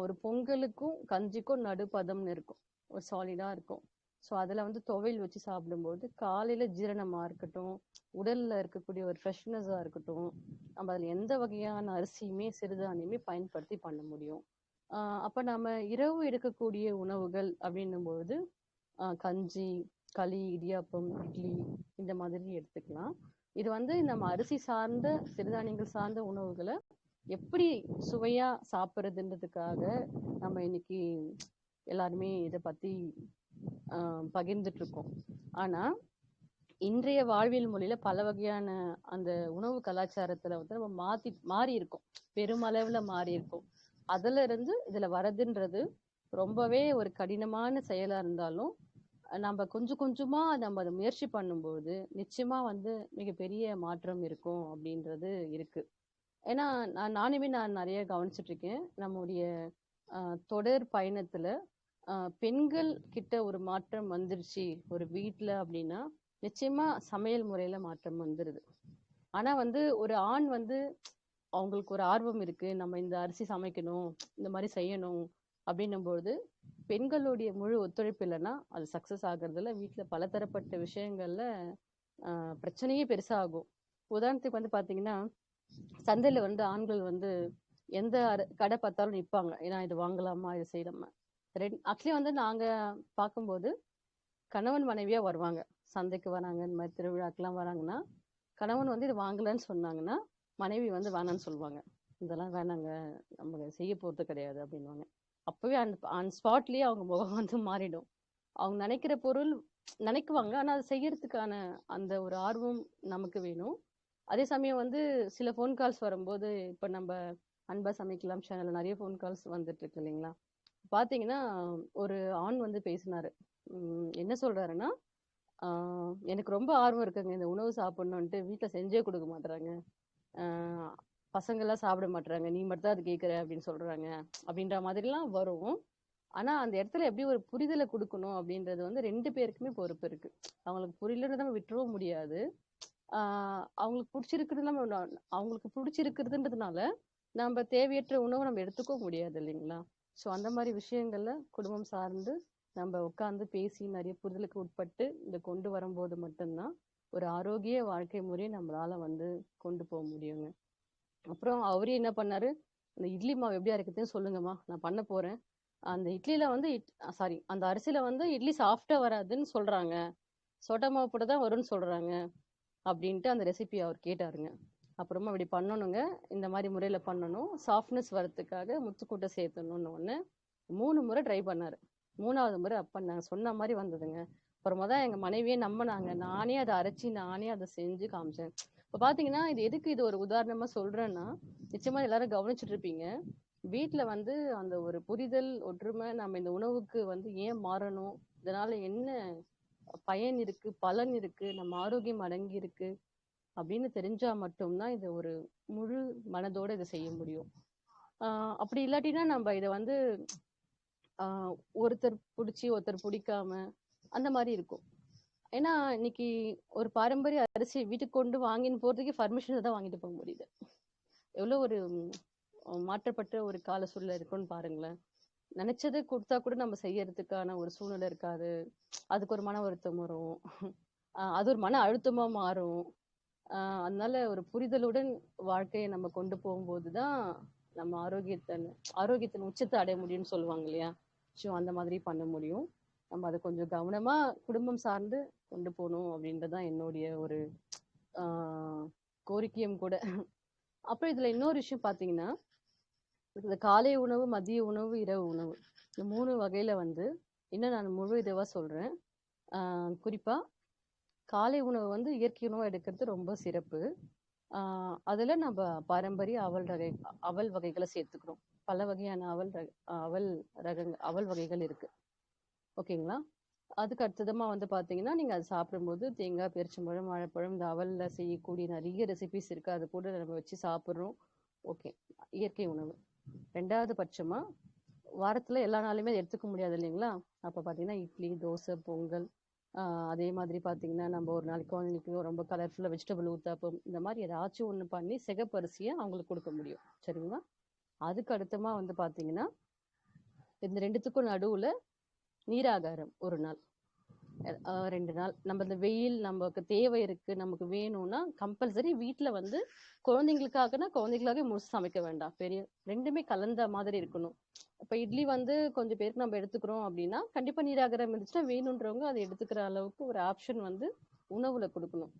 ஒரு பொங்கலுக்கும் கஞ்சிக்கும் நடுப்பதம்னு இருக்கும், ஒரு சாலிடா இருக்கும். ஸோ அதில் வந்து துவையல் வச்சு சாப்பிடும்போது காலையில ஜீரணமா இருக்கட்டும், உடல்ல இருக்கக்கூடிய ஒரு ஃப்ரெஷ்னஸாக இருக்கட்டும், நம்ம அதில் எந்த வகையான அரிசியுமே சிறுதானியமே பயன்படுத்தி பண்ண முடியும். அப்ப நம்ம இரவு எடுக்கக்கூடிய உணவுகள் அப்படின்னும்போது கஞ்சி, களி, இடியாப்பம், இட்லி இந்த மாதிரி எடுத்துக்கலாம். இது வந்து நம்ம அரிசி சார்ந்த சிறுதானியங்கள் சார்ந்த உணவுகளை எப்படி சுவையா சாப்பிடுறதுன்றதுக்காக நம்ம இன்னைக்கு எல்லாருமே இதை பத்தி பகிர்ந்துட்டு இருக்கோம். ஆனா இன்றைய வாழ்வியல் மொழியில பல வகையான அந்த உணவு கலாச்சாரத்துல வந்து நம்ம மாறி இருக்கோம், பெருமளவுல மாறி இருக்கோம். அதுல இருந்து இதுல வரதுன்றது ரொம்பவே ஒரு கடினமான செயலா இருந்தாலும் நம்ம கொஞ்சம் கொஞ்சமா நம்ம அதை முயற்சி பண்ணும்போது நிச்சயமா வந்து மிகப்பெரிய மாற்றம் இருக்கும் அப்படின்றது இருக்கு. ஏன்னா நான் நிறைய கவனிச்சிட்டு இருக்கேன் நம்முடைய தொடர் பயணத்துல பெண்கள் கிட்ட ஒரு மாற்றம் வந்துருச்சு ஒரு வீட்டுல அப்படின்னா நிச்சயமா சமையல் முறையில மாற்றம் வந்துருது. ஆனா வந்து ஒரு ஆண் வந்து அவங்களுக்கு ஒரு ஆர்வம் இருக்கு, நம்ம இந்த அரிசி சமைக்கணும், இந்த மாதிரி செய்யணும் அப்படின்னும்போது பெண்களுடைய முழு ஒத்துழைப்பு இல்லைன்னா அது சக்சஸ் ஆகுறதுல வீட்டுல பலதரப்பட்ட விஷயங்கள்ல பிரச்சனையே பெருசாகும். உதாரணத்துக்கு வந்து பாத்தீங்கன்னா சந்தையில வந்து ஆண்கள் வந்து எந்த கடை பார்த்தாலும் நிற்பாங்க, ஏன்னா இது வாங்கலாமா இது செய்யலாமா. ஆக்சுவலி வந்து நாங்க பார்க்கும்போது கணவன் மனைவியா வருவாங்க, சந்தைக்கு வராங்க இந்த மாதிரி திருவிழாக்கெல்லாம் வராங்கன்னா கணவன் வந்து இது வாங்கலன்னு சொன்னாங்கன்னா மனைவி வந்து வேணான்னு சொல்லுவாங்க. இதெல்லாம் வேணாங்க, நம்ம செய்ய போறது கிடையாது அப்படின்வாங்க. அப்பவே அந்த ஸ்பாட்லயே அவங்க முகம் வந்து மாறிடும். அவங்க நினைக்கிற பொருள் நினைக்குவாங்க, ஆனா அது செய்யறதுக்கான அந்த ஒரு ஆர்வம் நமக்கு வேணும். அதே சமயம் வந்து சில ஃபோன் கால்ஸ் வரும்போது இப்ப நம்ம அன்பா சமைக்கலாம் சேனல்ல நிறைய ஃபோன் கால்ஸ் வந்துட்டு இருக்கு இல்லைங்களா. பாத்தீங்கன்னா ஒரு ஆண் வந்து பேசினாரு. என்ன சொல்றாருன்னா, எனக்கு ரொம்ப ஆர்வம் இருக்குங்க இந்த உணவு சாப்பிடணும்ட்டு, வீட்டுல செஞ்சே கொடுக்க மாட்டாங்க, பசங்கள்லாம் சாப்பிட மாட்டாங்க, நீ மட்டும் தான் அது கேட்குற அப்படின்னு சொல்றாங்க அப்படின்ற மாதிரிலாம் வரும். ஆனா அந்த இடத்துல எப்படி ஒரு புரிதலை கொடுக்கணும் அப்படின்றது வந்து 2 பேருக்குமே பொறுப்பு இருக்கு. அவங்களுக்கு புரியலன்னு நம்ம விட்டுறவும் முடியாது. அவங்களுக்கு அவங்களுக்கு பிடிச்சிருக்கிறதுன்றதுனால நம்ம தேவையற்ற உணவை நம்ம எடுத்துக்கவும் முடியாது இல்லைங்களா. ஸோ அந்த மாதிரி விஷயங்கள்ல குடும்பம் சார்ந்து நம்ம உட்கார்ந்து பேசி நிறைய புரிதலுக்கு உட்பட்டு இந்த கொண்டு வரும்போது மட்டும்தான் ஒரு ஆரோக்கிய வாழ்க்கை முறையை நம்மளால வந்து கொண்டு போக முடியுங்க. அப்புறம் அவரே என்ன பண்ணாரு, அந்த இட்லி மாவு எப்படி அரைக்கிறதுன்னு சொல்லுங்கம்மா, நான் பண்ண போறேன். அந்த இட்லியில வந்து சாரி அந்த அரிசியில வந்து இட்லி சாஃப்டா வராதுன்னு சொல்றாங்க, சோட்டா மாவு போட்டு தான் வரும்னு சொல்றாங்க அப்படின்ட்டு அந்த ரெசிபி அவர் கேட்டாருங்க. அப்புறமா இப்படி பண்ணணுங்க, இந்த மாதிரி முறையில பண்ணணும், சாஃப்ட்னஸ் வரதுக்காக முத்துக்கூட்டை சேர்த்தணும்னு ஒன்று 3 முறை ட்ரை பண்ணாரு. 3வது முறை அப்ப நான் சொன்ன மாதிரி வந்ததுங்க. அப்புறமா தான் எங்க மனைவியே நம்பினாங்க, நானே அதை அரைச்சி நானே அதை செஞ்சு காமிச்சேன். இப்ப பாத்தீங்கன்னா இது எதுக்கு இது ஒரு உதாரணமா சொல்றேன்னா, நிச்சயமா எல்லாரும் கவனிச்சுட்டு இருப்பீங்க, வீட்டுல வந்து அந்த ஒரு புரிதல் ஒற்றுமை, நம்ம இந்த உணவுக்கு வந்து ஏன் மாறணும், இதனால என்ன பயன் இருக்கு, பலன் இருக்கு, நம்ம ஆரோக்கியம் அடங்கி இருக்கு அப்படின்னு தெரிஞ்சா மட்டும்தான் இதை ஒரு முழு மனதோட இதை செய்ய முடியும். அப்படி இல்லாட்டினா நம்ம இதை வந்து ஒருத்தர் பிடிச்சி ஒருத்தர் பிடிக்காம அந்த மாதிரி இருக்கும். ஏன்னா இன்னைக்கு ஒரு பாரம்பரிய அரிசி வீட்டுக்கு கொண்டு வாங்கின்னு போறதுக்கு பர்மிஷன் தான் வாங்கிட்டு போக முடியுது. எவ்வளவு ஒரு மாற்றப்பட்ட ஒரு கால சூழ்நிலை இருக்குன்னு பாருங்களேன். நினைச்சது கொடுத்தா கூட நம்ம செய்யறதுக்கான ஒரு சூழ்நிலை இருக்காது, அதுக்கு ஒரு மன வருத்தம் வரும், அது ஒரு மன அழுத்தமா மாறும். அதனால ஒரு புரிதலுடன் வாழ்க்கையை நம்ம கொண்டு போகும்போதுதான் நம்ம ஆரோக்கியத்தின் உச்சத்தை அடைய முடியும்னு சொல்லுவாங்க இல்லையா. மிச்சம் அந்த மாதிரி பண்ண முடியும். நம்ம அதை கொஞ்சம் கவனமா குடும்பம் சார்ந்து கொண்டு போகணும் அப்படின்றதான் என்னுடைய ஒரு கோரிக்கையும் கூட. அப்புறம் இதுல இன்னொரு விஷயம் பாத்தீங்கன்னா, இந்த காலை உணவு, மதிய உணவு, இரவு உணவு இந்த 3 வகையில வந்து இன்னும் நான் முழு இதுவா சொல்றேன். குறிப்பா காலை உணவு வந்து இயற்கை உணவா எடுக்கிறது ரொம்ப சிறப்பு. அதுல நம்ம பாரம்பரிய அவல் வகைகளை சேர்த்துக்கிறோம். பல வகையான அவல் அவல் வகைகள் இருக்கு. ஓகேங்களா? அதுக்கு அடுத்ததமா வந்து பாத்தீங்கன்னா, நீங்க அது சாப்பிடும்போது தேங்காய், பேரிச்சம்பழம், வாழைப்பழம், இந்த அவல்ல செய்யக்கூடிய நிறைய ரெசிபிஸ் இருக்கு. அது கூட நம்ம வச்சு சாப்பிடுறோம். ஓகே, இயற்கை உணவு. 2வது பட்சமா வாரத்துல எல்லா நாளுமே எடுத்துக்க முடியாது இல்லைங்களா? அப்ப பாத்தீங்கன்னா இட்லி, தோசை, பொங்கல், அதே மாதிரி பாத்தீங்கன்னா நம்ம ஒரு நாளைக்கு குழந்தைங்களுக்கு ரொம்ப கலர்ஃபுல்லா வெஜிடபிள் ஊத்தாப்பம், இந்த மாதிரி ஏதாச்சும் ஒண்ணு பண்ணி சிகப்பரிசியை அவங்களுக்கு கொடுக்க முடியும். சரிங்களா? அதுக்கு அடுத்தமா வந்து பாத்தீங்கன்னா, இந்த 2த்துக்கும் நடுவுல நீராகாரம் ஒரு நாள், 2 நாள். நம்ம இந்த வெயில் நமக்கு தேவை இருக்கு, நமக்கு வேணும்னா கம்பல்சரி வீட்ல வந்து குழந்தைங்களுக்காக முழுசு சமைக்க வேண்டாம். பெரிய 2மே கலந்த மாதிரி இருக்கணும். இப்ப இட்லி வந்து கொஞ்சம் பேருக்கு நம்ம எடுத்துக்கிறோம் அப்படின்னா, கண்டிப்பா நீராகாரம் இருந்துச்சுன்னா வேணுன்றவங்க அதை எடுத்துக்கிற அளவுக்கு ஒரு ஆப்ஷன் வந்து உணவுல கொடுக்கணும்.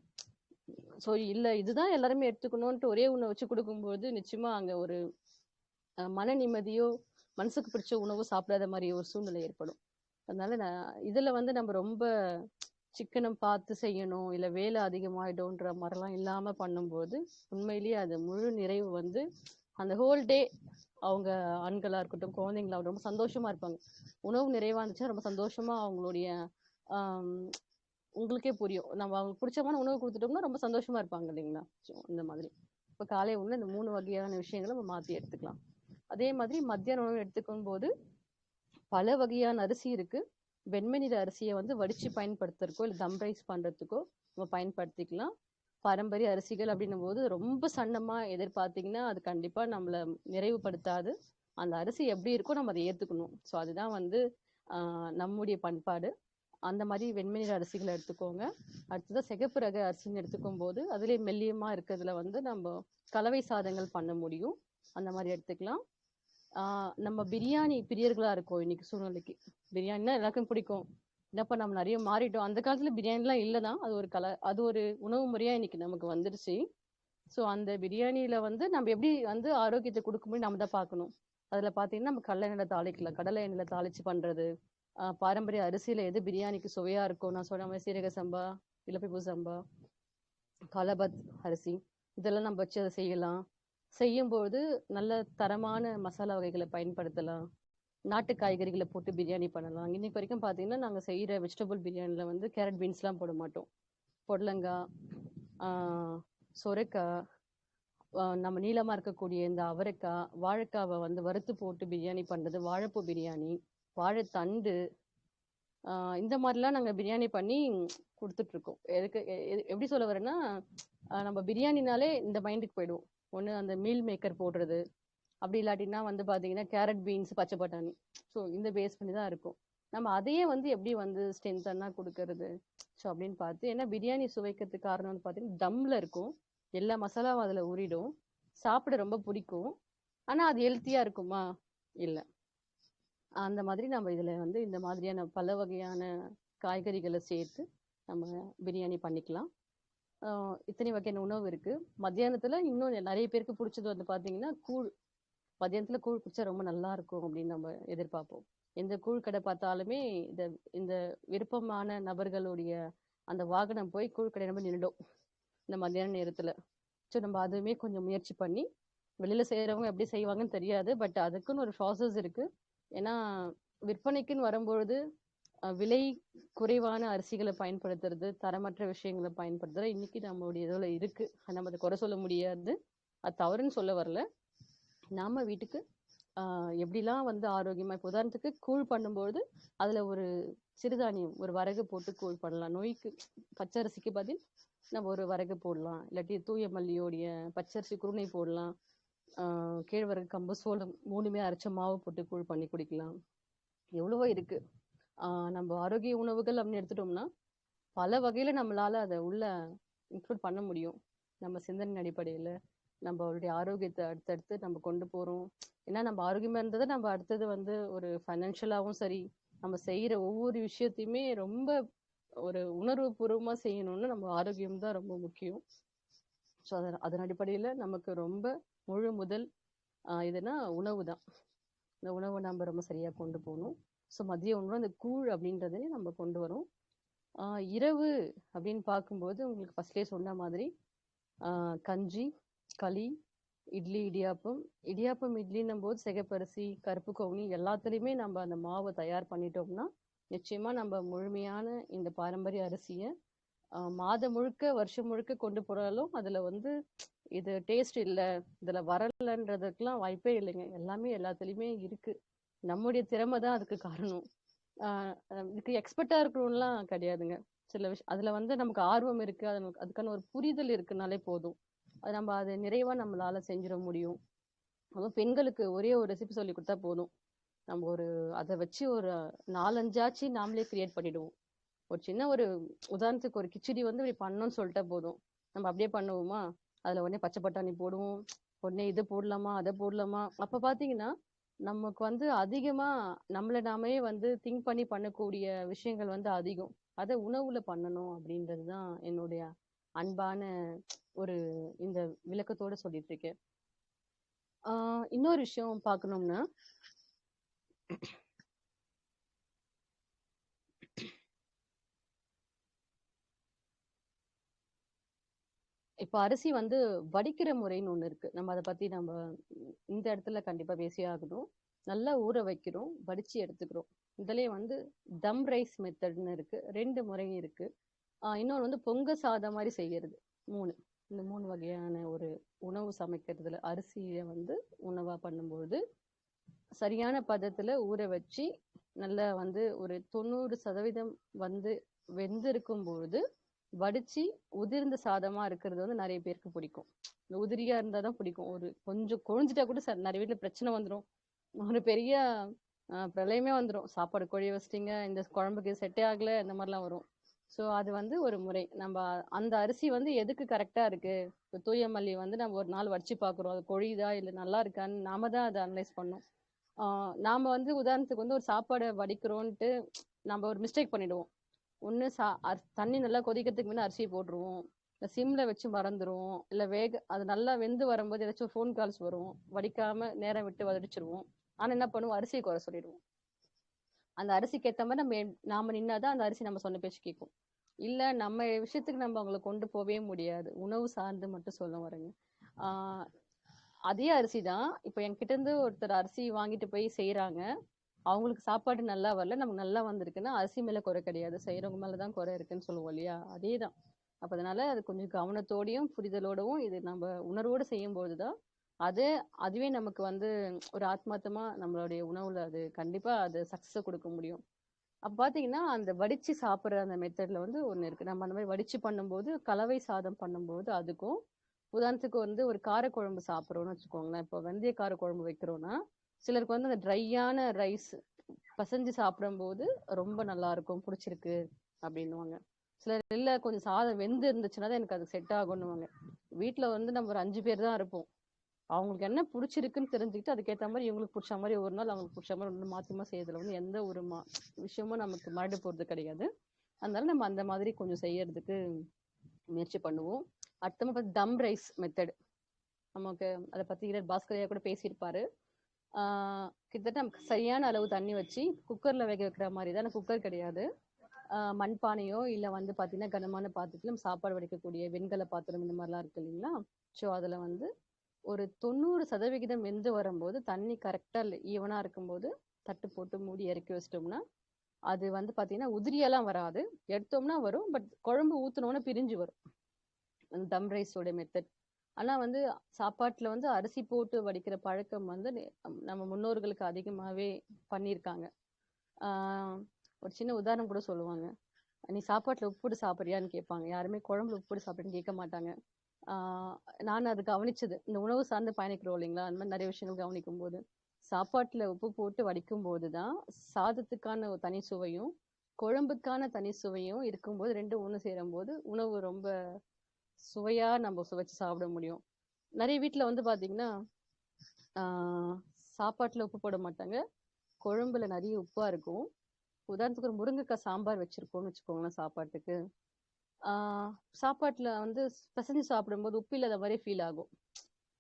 சோ இல்ல இதுதான் எல்லாருமே எடுத்துக்கணும்ட்டு ஒரே உணவை வச்சு கொடுக்கும்போது நிச்சயமா அங்க ஒரு மன நிம்மதியோ, மனசுக்கு பிடிச்ச உணவோ சாப்பிடாத மாதிரி ஒரு சூழ்நிலை ஏற்படும். அதனால இதுல வந்து நம்ம ரொம்ப சிக்கனம் பார்த்து செய்யணும், இல்ல வேலை அதிகமாயிடும்ன்ற மாதிரிலாம் இல்லாம பண்ணும்போது உண்மையிலேயே அது முழு நிறைவு வந்து அந்த ஹோல் டே அவங்க ஆண்களா இருக்கட்டும், குழந்தைங்களா ரொம்ப சந்தோஷமா இருப்பாங்க. உணவு நிறைவா இருந்துச்சா ரொம்ப சந்தோஷமா அவங்களுடைய ஆஹ் உங்களுக்கே புரியும். நம்ம அவங்களுக்கு பிடிச்சமான உணவு கொடுத்துட்டோம்னா ரொம்ப சந்தோஷமா இருப்பாங்க இல்லைங்களா? இந்த மாதிரி இப்ப காலை உணவு இந்த 3 வகையான விஷயங்களை நம்ம மாத்தி எடுத்துக்கலாம். அதே மாதிரி மத்தியான உணவு எடுத்துக்கும் போது பல வகையான அரிசி இருக்கு. வெண்மை நிற அரிசியை வந்து வடிச்சு பயன்படுத்துறதுக்கோ இல்லை தம் ரைஸ் பண்றதுக்கோ நம்ம பயன்படுத்திக்கலாம். பாரம்பரிய அரிசிகள் அப்படின்னும் போது ரொம்ப சன்னமா எதிர்பார்த்தீங்கன்னா அது கண்டிப்பா நம்மள நிறைவுபடுத்தாது. அந்த அரிசி எப்படி இருக்கோ நம்ம அதை ஏத்துக்கணும். ஸோ அதுதான் வந்து நம்முடைய பண்பாடு. அந்த மாதிரி வெண்மை நிற அரிசிகளை எடுத்துக்கோங்க. அடுத்தது சிகப்பு ரக அரிசின்னு எடுத்துக்கும் போது அதுலேயே மெல்லியமா இருக்கிறதுல வந்து நம்ம கலவை சாதங்கள் பண்ண முடியும். அந்த மாதிரி எடுத்துக்கலாம். நம்ம பிரியாணி பிரியர்களா இருக்கோம் இன்னைக்கு சூழ்நிலைக்கு. பிரியாணினா எல்லாருக்கும் பிடிக்கும். என்னப்பா நம்ம நிறைய மாறிட்டோம். அந்த காலத்துல பிரியாணிலாம் இல்லைதான். அது ஒரு உணவு முறையா இன்னைக்கு நமக்கு வந்துருச்சு. ஸோ அந்த பிரியாணியில வந்து நம்ம எப்படி வந்து ஆரோக்கியத்தை கொடுக்க முடியும் நம்ம தான் பார்க்கணும். அதுல பாத்தீங்கன்னா நம்ம கடலை எண்ணெய் தாளிக்கலாம். கடலை எண்ணெயில தாளிச்சு பண்றது. பாரம்பரிய அரிசியில எது பிரியாணிக்கு சுவையா இருக்கும், நான் சொன்ன மாதிரி சீரக சம்பா, இலப்பிப்பூ சம்பா, கலபத் அரிசி, இதெல்லாம் நம்ம வச்சு அதை செய்யலாம். செய்யும்போது நல்ல தரமான மசாலா வகைகளை பயன்படுத்தலாம். நாட்டு காய்கறிகளை போட்டு பிரியாணி பண்ணலாம். இன்னைக்கு வரைக்கும் பார்த்தீங்கன்னா நாங்கள் செய்கிற வெஜிடபிள் பிரியாணியில் வந்து கேரட் பீன்ஸ்லாம் போட மாட்டோம். பொடலங்காய், சொரைக்காய், நம்ம நீளமாக இருக்கக்கூடிய இந்த அவரைக்காய், வாழைக்காவை வந்து வறுத்து போட்டு பிரியாணி பண்ணுறது, வாழைப்பூ பிரியாணி, வாழைத்தண்டு, இந்த மாதிரிலாம் நாங்கள் பிரியாணி பண்ணி கொடுத்துட்ருக்கோம். எப்படி சொல்ல வரேன்னா, நம்ம பிரியாணினாலே இந்த மைண்டுக்கு போயிடுவோம். ஒன்று அந்த மீல் மேக்கர் போடுறது, அப்படி இல்லாட்டினா வந்து பார்த்தீங்கன்னா கேரட் பீன்ஸ், பச்சை பட்டாணி. ஸோ இந்த பேஸ் பண்ணி தான் இருக்கும். நம்ம அதையே வந்து எப்படி வந்து ஸ்ட்ரென்த்தனாக கொடுக்கறது ஸோ அப்படின்னு பார்த்து, ஏன்னா பிரியாணி சுவைக்கிறதுக்கு காரணம் வந்து பார்த்தீங்கன்னா தம்ல இருக்கும், எல்லா மசாலாவும் அதில் ஊறிடும், சாப்பிட ரொம்ப பிடிக்கும். ஆனால் அது ஹெல்த்தியாக இருக்குமா? இல்லை. அந்த மாதிரி நம்ம இதில் வந்து இந்த மாதிரியான பல வகையான காய்கறிகளை சேர்த்து நம்ம பிரியாணி பண்ணிக்கலாம். இத்தனை வகையான உணவு இருக்கு. மத்தியானத்தில் இன்னும் நிறைய பேருக்கு பிடிச்சது வந்து பார்த்தீங்கன்னா கூழ். மதியானத்தில் கூழ் குடிச்சா ரொம்ப நல்லா இருக்கும் அப்படின்னு நம்ம எதிர்பார்ப்போம். எந்த கூழ் கடை பார்த்தாலுமே இந்த இந்த விருப்பமான நபர்களுடைய அந்த வாகனம் போய் கூழ் கடை நம்ம நின்றுடும் இந்த மத்தியான நேரத்தில். ஸோ நம்ம அதுவுமே கொஞ்சம் முயற்சி பண்ணி, வெளியில் செய்கிறவங்க எப்படி செய்வாங்கன்னு தெரியாது, பட் அதுக்குன்னு ஒரு ப்ராசஸ் இருக்கு. ஏன்னா விற்பனைக்குன்னு வரும்பொழுது விலை குறைவான அரிசிகளை பயன்படுத்துறது, தரமற்ற விஷயங்களை பயன்படுத்துறது இன்னைக்கு நம்மளுடைய இதில் இருக்கு. நம்ம அதை குறை சொல்ல முடியாது, அது தவறுன்னு சொல்ல வரல. நாம வீட்டுக்கு எப்படிலாம் வந்து ஆரோக்கியமா, இப்போ உதாரணத்துக்கு கூழ் பண்ணும்போது அதுல ஒரு சிறுதானியம், ஒரு வரகு போட்டு கூழ் பண்ணலாம். நோய்க்கு பச்சரிசிக்கு பதில் நம்ம ஒரு வரகு போடலாம், இல்லாட்டி தூய மல்லியோடைய பச்சரிசி குருணை போடலாம், கேழ்வரகு, கம்பு, சோளம் 3மே அரைச்ச மாவு போட்டு கூழ் பண்ணி குடிக்கலாம். எவ்வளவோ இருக்கு. நம்ம ஆரோக்கிய உணவுகள் அப்படின்னு எடுத்துட்டோம்னா பல வகையில நம்மளால அதை உள்ள இன்க்ளூட் பண்ண முடியும். நம்ம சிந்தனை அடிப்படையில நம்மளுடைய ஆரோக்கியத்தை அடுத்தடுத்து நம்ம கொண்டு போறோம். ஏன்னா நம்ம ஆரோக்கியமா இருந்ததை நம்ம அடுத்தது வந்து ஒரு ஃபைனான்ஷியலாவும் சரி, நம்ம செய்யற ஒவ்வொரு விஷயத்தையுமே ரொம்ப ஒரு உணர்வு பூர்வமா செய்யணும்னு நம்ம ஆரோக்கியம் தான் ரொம்ப முக்கியம். ஸோ அதன் அடிப்படையில நமக்கு ரொம்ப முழு முதல் இதுனா உணவு தான். இந்த உணவை நம்ம ரொம்ப சரியா கொண்டு போகணும். ஸோ மதிய உணவு அந்த கூழ் அப்படின்றதையும் நம்ம கொண்டு வரோம். இரவு அப்படின்னு பார்க்கும்போது உங்களுக்கு ஃபர்ஸ்ட்லேயே சொன்ன மாதிரி கஞ்சி, களி, இட்லி, இடியாப்பம். இடியாப்பம் இட்லின்னும் போது சிகப்பரிசி, கருப்பு கவுனி எல்லாத்துலேயுமே நம்ம அந்த மாவை தயார் பண்ணிட்டோம்னா நிச்சயமா நம்ம முழுமையான இந்த பாரம்பரிய அரிசியை மாதம் முழுக்க வருஷம் முழுக்க கொண்டு போனாலும் அதுல வந்து இது டேஸ்ட் இல்லை, இதுல வரலன்றதுக்கெல்லாம் வாய்ப்பே இல்லைங்க. எல்லாமே எல்லாத்துலேயுமே இருக்கு. நம்முடைய திறமை தான் அதுக்கு காரணம். இதுக்கு எக்ஸ்பர்ட்டா இருக்கணும்லாம் கிடையாதுங்க. சில விஷயம் அதுல வந்து நமக்கு ஆர்வம் இருக்கு, அதுக்கான ஒரு புரிதல் இருக்குனாலே போதும். அது நம்ம அதை நிறைவா நம்மளால செஞ்சிட முடியும். அதுவும் பெண்களுக்கு ஒரே ஒரு ரெசிபி சொல்லி கொடுத்தா போதும். நம்ம ஒரு அதை வச்சு ஒரு 4-5 நாமளே கிரியேட் பண்ணிடுவோம். ஒரு சின்ன ஒரு உதாரணத்துக்கு ஒரு கிச்சடி வந்து இப்படி பண்ணணும்னு சொல்லிட்டா போதும். நம்ம அப்படியே பண்ணுவோமா? அதுல உடனே பச்சை பட்டாணி போடுவோம், உடனே இது போடலாமா அதை போடலாமா. அப்ப பாத்தீங்கன்னா நமக்கு வந்து அதிகமா நம்மளை நாமே வந்து திங்க் பண்ணி பண்ணக்கூடிய விஷயங்கள் வந்து அதிகம். அதை உணவுல பண்ணணும் அப்படின்றதுதான் என்னுடைய அன்பான ஒரு இந்த விளக்கத்தோட சொல்லிட்டு இருக்கேன். இன்னொரு விஷயம் பார்க்கணும்னா இப்ப அரிசி வந்து வடிக்கிற முறைன்னு ஒண்ணு இருக்கு. நம்ம அதை பத்தி நம்ம இந்த இடத்துல கண்டிப்பா பேசியே ஆகணும். நல்லா ஊற வைக்கிறோம், வடிச்சு எடுத்துக்கிறோம். இதுலயே வந்து தம் ரைஸ் மெத்தட்னு இருக்கு. 2 முறை இருக்கு. இன்னொன்று வந்து பொங்க சாதம் மாதிரி செய்யறது. 3 இந்த 3 வகையான ஒரு உணவு சமைக்கிறதுல அரிசியை வந்து உணவா பண்ணும்போது சரியான பதத்துல ஊற வச்சு நல்லா வந்து ஒரு 90% வந்து வெந்திருக்கும் பொழுது வடிச்சு உதிர்ந்த சாதமா இருக்கிறது வந்து நிறைய பேருக்கு பிடிக்கும். இந்த உதிரியா இருந்தாதான் பிடிக்கும். ஒரு கொஞ்சம் கொழிஞ்சிட்டா கூட நிறைய வீட்டுல பிரச்சனை வந்துடும். ஒரு பெரிய பிரளயமே வந்துடும். சாப்பாடு கொழிய வச்சிட்டீங்க, இந்த குழம்புக்கு செட்டே ஆகல, இந்த மாதிரிலாம் வரும். ஸோ அது வந்து ஒரு முறை. நம்ம அந்த அரிசி வந்து எதுக்கு கரெக்டா இருக்கு, இப்போ தூய மல்லி வந்து நம்ம ஒரு நாள் வடிச்சு பார்க்குறோம், அது கொழியுதா இல்லை நல்லா இருக்கான்னு நாம தான் அதை அனலைஸ் பண்ணோம். நாம வந்து உதாரணத்துக்கு வந்து ஒரு சாப்பாடை வடிக்கிறோன்ட்டு நம்ம ஒரு மிஸ்டேக் பண்ணிடுவோம். ஒன்று தண்ணி நல்லா கொதிக்கிறதுக்கு முன்னே அரிசியை போட்டுருவோம், இல்லை சிம்ல வச்சு மறந்துடுவோம், இல்லை அது நல்லா வெந்து வரும்போது ஏதாச்சும் ஒரு ஃபோன் கால்ஸ் வரும், வடிக்காம நேரம் விட்டு வதடிச்சிருவோம். ஆனால் என்ன பண்ணுவோம், அரிசியை குறை சொல்லிடுவோம். அந்த அரிசிக்கு ஏற்ற மாதிரி நாம நின்னாதான் அந்த அரிசி நம்ம சொன்ன பேச்சு கேட்கும். இல்லை நம்ம விஷயத்துக்கு நம்ம அவங்களை கொண்டு போகவே முடியாது. உணவு சார்ந்து மட்டும் சொல்ல வரேங்க. அதே அரிசி தான் இப்போ என்கிட்ட இருந்து ஒருத்தர் அரிசி வாங்கிட்டு போய் செய்யறாங்க, அவங்களுக்கு சாப்பாடு நல்லா வரல, நமக்கு நல்லா வந்திருக்குன்னா அரிசி மேல குறை கிடையாது, செய்யறவங்க மேலதான் குறை இருக்குன்னு சொல்லுவோம் இல்லையா? அதே தான். அப்ப அதனால அது கொஞ்சம் கவனத்தோடையும் புரிதலோடவும் இது நம்ம உணர்வோடு செய்யும் போதுதான் அதுவே நமக்கு வந்து ஒரு ஆத்மார்த்தமா நம்மளுடைய உணவுல அது கண்டிப்பா அது சக்சஸ் கொடுக்க முடியும். அப்ப பாத்தீங்கன்னா அந்த வடிச்சு சாப்பிடுற அந்த மெத்தட்ல வந்து ஒண்ணு இருக்கு. நம்ம அந்த மாதிரி வடிச்சு பண்ணும்போது கலவை சாதம் பண்ணும்போது அதுக்கும், உதாரணத்துக்கு வந்து ஒரு காரக்குழம்பு சாப்பிட்றோம்னு வச்சுக்கோங்களேன். இப்போ வெந்தய காரக்குழம்பு வைக்கிறோம்னா சிலருக்கு வந்து அந்த ட்ரையான ரைஸ் பசைஞ்சு சாப்பிடும்போது ரொம்ப நல்லா இருக்கும், பிடிச்சிருக்கு அப்படின்னுவாங்க. சிலர் இல்லை கொஞ்சம் சாதம் வெந்து இருந்துச்சுன்னா தான் எனக்கு அது செட் ஆகும்னுவாங்க. வீட்டுல வந்து நம்ம ஒரு 5 பேர் தான் இருப்போம். அவங்களுக்கு என்ன பிடிச்சிருக்குன்னு தெரிஞ்சுக்கிட்டு அதுக்கேற்ற மாதிரி இவங்களுக்கு பிடிச்ச மாதிரி ஒரு நாள் அவங்களுக்கு பிடிச்ச மாதிரி ஒன்று மாற்றிமா செய்யறதுல வந்து எந்த ஒரு விஷயமும் நமக்கு மறந்து போகிறது கிடையாது. அதனால நம்ம அந்த மாதிரி கொஞ்சம் செய்யறதுக்கு முயற்சி பண்ணுவோம். அடுத்த தம் ரைஸ் மெத்தட் நமக்கு அதை பற்றி பாஸ்கரையா கூட பேசியிருப்பாரு. கிட்டத்தட்ட நமக்கு சரியான அளவு தண்ணி வச்சு குக்கரில் வேக வைக்கிற மாதிரி தான். குக்கர் கிடையாது, மண்பானையோ இல்லை வந்து பார்த்தீங்கன்னா கனமான பாத்திரத்திலும் சாப்பாடு வடிக்கக்கூடிய வெண்கல பாத்திரம் இந்த மாதிரிலாம் இருக்கு இல்லைங்களா? ஸோ அதில் வந்து ஒரு 90% வெந்து வரும்போது தண்ணி கரெக்டாக ஈவனாக இருக்கும்போது தட்டு போட்டு மூடி இறக்கி வச்சிட்டோம்னா அது வந்து பார்த்தீங்கன்னா உதிரியெல்லாம் வராது. எடுத்தோம்னா வரும், பட் குழம்பு ஊற்றினோன்னு பிரிஞ்சு வரும். அந்த தம் ரைஸோட மெத்தட். ஆனால் வந்து சாப்பாட்டில் வந்து அரிசி போட்டு வடிக்கிற பழக்கம் வந்து நம்ம முன்னோர்களுக்கு அதிகமாகவே பண்ணியிருக்காங்க. ஒரு சின்ன உதாரணம் கூட சொல்லுவாங்க. நீ சாப்பாட்டில் உப்புடு சாப்பிட்றியான்னு கேட்பாங்க. யாருமே குழம்புல உப்புடு சாப்பிட்றேன்னு கேட்க மாட்டாங்க. நான் அது கவனிச்சது. இந்த உணவு சார்ந்து பயணிக்கிறோம் இல்லைங்களா? அந்த மாதிரி நிறைய விஷயங்கள் கவனிக்கும் போது சாப்பாட்டுல உப்பு போட்டு வடிக்கும் போதுதான் சாதத்துக்கான ஒரு தனி சுவையும் குழம்புக்கான தனி சுவையும் இருக்கும்போது ரெண்டும் ஒன்று சேரும் போது உணவு ரொம்ப சுவையா நம்ம சுவைச்சு சாப்பிட முடியும். நிறைய வீட்ல வந்து பாத்தீங்கன்னா சாப்பாட்டுல உப்பு போட மாட்டாங்க. குழம்புல நிறைய உப்பா இருக்கும். உதாரணத்துக்கு ஒரு முருங்கைக்காய் சாம்பார் வச்சிருக்கோம்னு வச்சுக்கோங்களேன் சாப்பாட்டுக்கு. சாப்பாட்டுல வந்து பிசைஞ்சு சாப்பிடும்போது உப்பு இல்லாத மாதிரி ஃபீல் ஆகும்.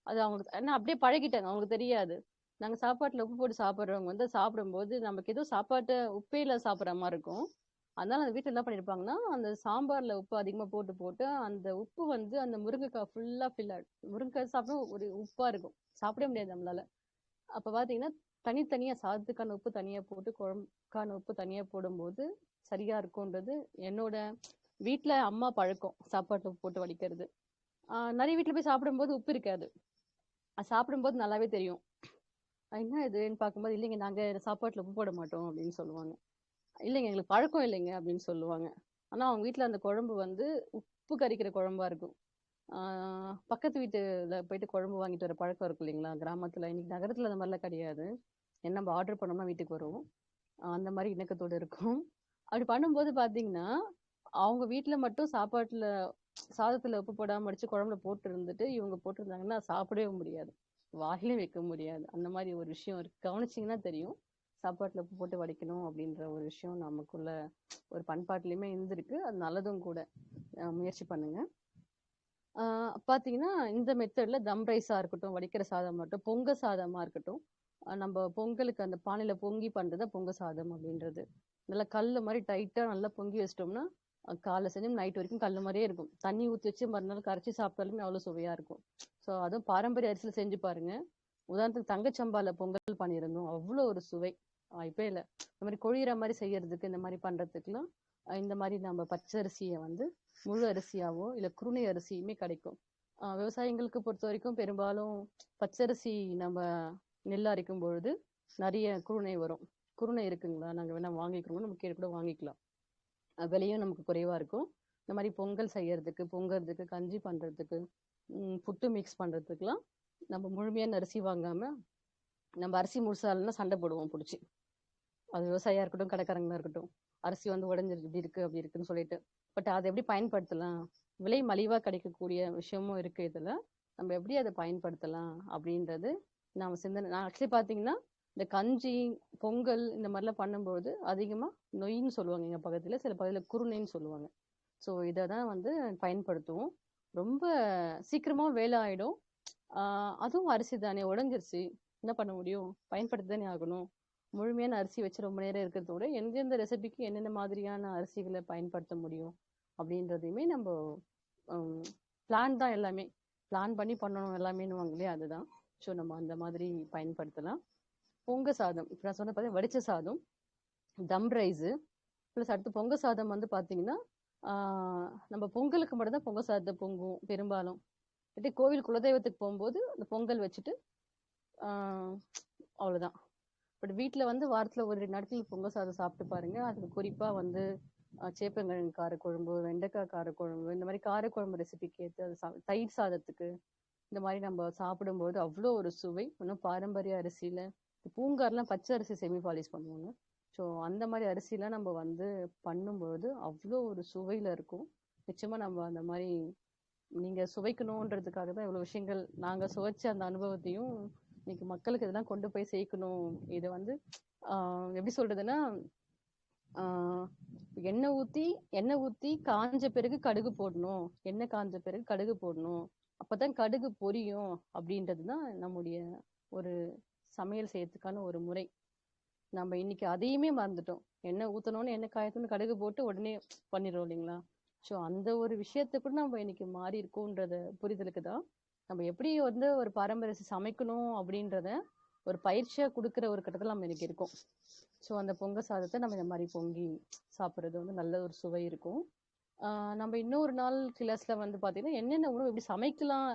அது அவங்களுக்கு ஏன்னா அப்படியே பழகிட்டாங்க. அவங்களுக்கு தெரியாது. நாங்க சாப்பாட்டுல உப்பு போட்டு சாப்பிடுறவங்க வந்து சாப்பிடும்போது நமக்கு ஏதோ சாப்பாட்ட உப்பே இல்லாத சாப்பிடுற மாரி இருக்கும். அதனால அந்த வீட்ல என்ன பண்ணியிருப்பாங்கன்னா, அந்த சாம்பார்ல உப்பு அதிகமா போட்டு, போட்டு அந்த உப்பு வந்து அந்த முருங்கைக்காய் ஃபுல்லா ஃபில் ஆயிடும். முருங்கைக்காய் சாப்பிட்டா ஒரு உப்பா இருக்கும். சாப்பிடவே முடியாது நம்மளால. அப்ப பார்த்தீங்கன்னா, தனித்தனியா சாதத்துக்கான உப்பு தனியா போட்டு, குழம்புக்கான உப்பு தனியா போடும்போது, சரியா இருக்கும்ன்றது என்னோட வீட்ல அம்மா பழக்கம். சாப்பாட்டுல உப்பு போட்டு வடிக்கிறது. நெறைய வீட்ல போய் சாப்பிடும்போது உப்பு இருக்காது. அது சாப்பிடும்போது நல்லாவே தெரியும். என்ன இதுன்னு பார்க்கும்போது, "இல்லைங்க நாங்க சாப்பாட்டுல உப்பு போட மாட்டோம்" அப்படின்னு சொல்லுவாங்க. "இல்லைங்க எங்களுக்கு பழக்கம் இல்லைங்க" அப்படின்னு சொல்லுவாங்க. ஆனா அவங்க வீட்ல அந்த குழம்பு வந்து உப்பு கரிக்கிற குழம்பா இருக்கும். ஆ பக்கத்து வீட்டுல போயிட்டு குழம்பு வாங்கிட்டு வர பழக்கம் இருக்கும் இல்லைங்களா? கிராமத்துல. இன்னைக்கு நகரத்துல அந்த மாரிலாம் கிடையாது. என்ன நம்ம ஆர்டர் பண்ணோம்னா வீட்டுக்கு வரும். அந்த மாரி இணக்கத்தோட இருக்கும். அப்படி பண்ணும்போது பார்த்தீங்கன்னா, அவங்க வீட்ல மட்டும் சாதத்துல உப்பு போடாம வடிச்சு குழம்புல போட்டு இருந்துட்டு, இவங்க போட்டிருந்தாங்கன்னா சாப்பிடவே முடியாது. வாயிலே வைக்க முடியாது. அந்த மாரி ஒரு விஷயம் இருக்கு. கவனிச்சீங்கன்னா தெரியும். சாப்பாட்டுல உப்பு போட்டு வடிக்கணும் அப்படின்ற ஒரு விஷயம் நமக்குள்ள ஒரு பண்பாட்டுலயுமே இருந்திருக்கு. அது நல்லதும் கூட. முயற்சி பண்ணுங்க. ஆ பார்த்தீங்கன்னா, இந்த மெத்தட்ல தம் ரைஸா இருக்கட்டும், வடிக்கிற சாதமா இருக்கட்டும், பொங்க சாதமா இருக்கட்டும், நம்ப பொங்கலுக்கு அந்த பானையில பொங்கி பண்றது தான் பொங்க சாதம் அப்படின்றது. நல்லா கல்லு மாரி டைட்டா நல்லா பொங்கி வச்சுட்டோம்னா, காலைல செஞ்சு நைட் வரைக்கும் கல்லு மாரியே இருக்கும். தண்ணி ஊத்தி வச்சு மறுநாள் கரைச்சு சாப்பிட்டாலுமே அவ்வளோ சுவையா இருக்கும். ஸோ அதுவும் பாரம்பரிய அரிசியில செஞ்சு பாருங்க. உதாரணத்துக்கு தங்கச்சம்பால பொங்கல் பண்ணியிருந்தோம். அவ்வளோ ஒரு சுவை. வாய்ப்பே இல்ல. இந்த மாரி கொழியிற மாரி செய்யறதுக்கு, இந்த மாரி பண்றதுக்குலாம், இந்த மாரி நம்ம பச்சரிசிய வந்து முழு அரிசியாவோ, இல்ல குறுனை அரிசியுமே கிடைக்கும். விவசாயிங்களுக்கு பொறுத்தவரைக்கும் பெரும்பாலும் பச்சரிசி நம்ம நெல் அரைக்கும் பொழுது நெறைய குருணை வரும். குருணை இருக்குங்களா? நாங்க வேணா வாங்கிக்கிறோம். நம்ம கீழ கூட வாங்கிக்கலாம். விலையும் நமக்கு குறைவா இருக்கும். இந்த மாரி பொங்கல் செய்யறதுக்கு, பொங்கறதுக்கு, கஞ்சி பண்றதுக்கு, புட்டு மிக்ஸ் பண்றதுக்குலாம் நம்ம முழுமையான அரிசி வாங்காம, நம்ம அரிசி முழுசா இல்லன்னா சண்டை போடுவோம் புடிச்சு. அது விவசாயியா இருக்கட்டும், கடைக்காரங்களா இருக்கட்டும். அரிசி வந்து உடைஞ்சிருக்கு, இப்படி இருக்கு, அப்படி இருக்குன்னு சொல்லிட்டு. பட் அத எப்படி பயன்படுத்தலாம்? விலை மலிவா கிடைக்கக்கூடிய விஷயமும் இருக்கு இதுல. நம்ம எப்படி அத பயன்படுத்தலாம்? அப்படின்றது நான் ஆக்சுவலி பார்த்தீங்கன்னா, இந்த கஞ்சி, பொங்கல் இந்த மாரிலாம் பண்ணும்போது அதிகமா நொய்ன்னு சொல்லுவாங்க எங்க பக்கத்துல. சில பகுதியில குருணைன்னு சொல்லுவாங்க. ஸோ இத தான் வந்து பயன்படுத்துவோம். ரொம்ப சீக்கிரமா வேலை ஆயிடும். ஆ அதுவும் அரிசி தானே உடைஞ்சிருச்சு. என்ன பண்ண முடியும்? பயன்படுத்தி தானே ஆகணும். முழுமையான அரிசி வச்சு ரொம்ப நேரம் இருக்கிறத விட, எந்தெந்த ரெசிபிக்கு என்னென்ன மாதிரியான அரிசிகள பயன்படுத்த முடியும்? அப்படின்றதையுமே நம்ப ம் பிளான் தான் எல்லாமே. பிளான் பண்ணி பண்ணணும் எல்லாமேன்னுவாங்க இல்லையா? அதுதான். ஸோ நம்ம அந்த மாதிரி பயன்படுத்தலாம். பொங்க சாதம். இப்ப நான் சொன்னது பார்த்தீங்கன்னா, வடிச்ச சாதம், தம் ரைஸு, பிளஸ் அடுத்து பொங்க சாதம் வந்து பார்த்தீங்கன்னா, ஆ நம்ம பொங்கலுக்கு மட்டும் தான் பொங்க சாதத்த பொங்குவோம் பெரும்பாலும். இல்லாட்டி கோவில் குலதெய்வத்துக்கு போம்போது, அந்த பொங்கல் வச்சுட்டு, ஆ அவ்வளோதான். பட் வீட்ல வந்து வாரத்துல ஒரு 2 நாட்கள் பொங்க சாதம் சாப்பிட்டு பாருங்க. அதுக்கு குறிப்பா வந்து சேப்பங்கிழங்கு காரக்குழம்பு, வெண்டைக்காய் காரக்குழம்பு, இந்த மாரி காரக்குழம்பு ரெசிபிக்கு ஏத்த தயிர் சாதத்துக்கு, இந்த மாரி நம்ம சாப்பிடும்போது அவ்ளோ ஒரு சுவை. இன்னும் பாரம்பரிய அரிசியில பூங்கார்லாம் பச்சை அரிசி செமி பாலிஷ் பண்ணுவாங்க. ஸோ அந்த மாரி அரிசிலாம் நம்ம வந்து பண்ணும்பொழுது அவ்ளோ ஒரு சுவையில இருக்கும். நிச்சயமா நம்ம அந்த மாரி நீங்க சுவைக்கணுன்றதுக்காக தான் இவ்வளோ விஷயங்கள் நாங்க சுவைச்ச அந்த அனுபவத்தையும் இன்னைக்கு மக்களுக்கு இதெல்லாம் கொண்டு போய் சேர்க்கணும். இது வந்து எப்படி சொல்றதுன்னா, ஆ எண்ணெய் ஊத்தி காஞ்ச பிறகு கடுகு போடணும். எண்ணெய் காஞ்ச பிறகு கடுகு போடணும். அப்பதான் கடுகு பொரியும் அப்படின்றது தான் நம்முடைய ஒரு சமையல் செய்யறதுக்கான ஒரு முறை. நம்ம இன்னைக்கு அதையுமே மறந்துட்டோம். எண்ணெய் ஊத்தணும்னு எண்ணெய் காயத்துன்னு கடுகு போட்டு உடனே பண்ணிடுறோம் இல்லைங்களா? ஸோ அந்த ஒரு விஷயத்த கூட நம்ம இன்னைக்கு மாறி இருக்கோன்றத புரிதலுக்கு தான் நம்ம எப்படி வந்து ஒரு பாரம்பரிய சமைக்கணும் அப்படின்றத ஒரு பயிற்சியா குடுக்குற ஒரு கட்டத்துல நம்ம இன்னைக்கு இருக்கோம். ஸோ அந்த பொங்க சாதத்த நம்ம இந்த மாரி பொங்கி சாப்பிடுறது வந்து நல்ல ஒரு சுவை இருக்கும். நம்ம இன்னொரு நாள் கிளாஸ்ல வந்து பார்த்தீங்கன்னா, என்னென்ன உணவு எப்படி சமைக்கலாம்?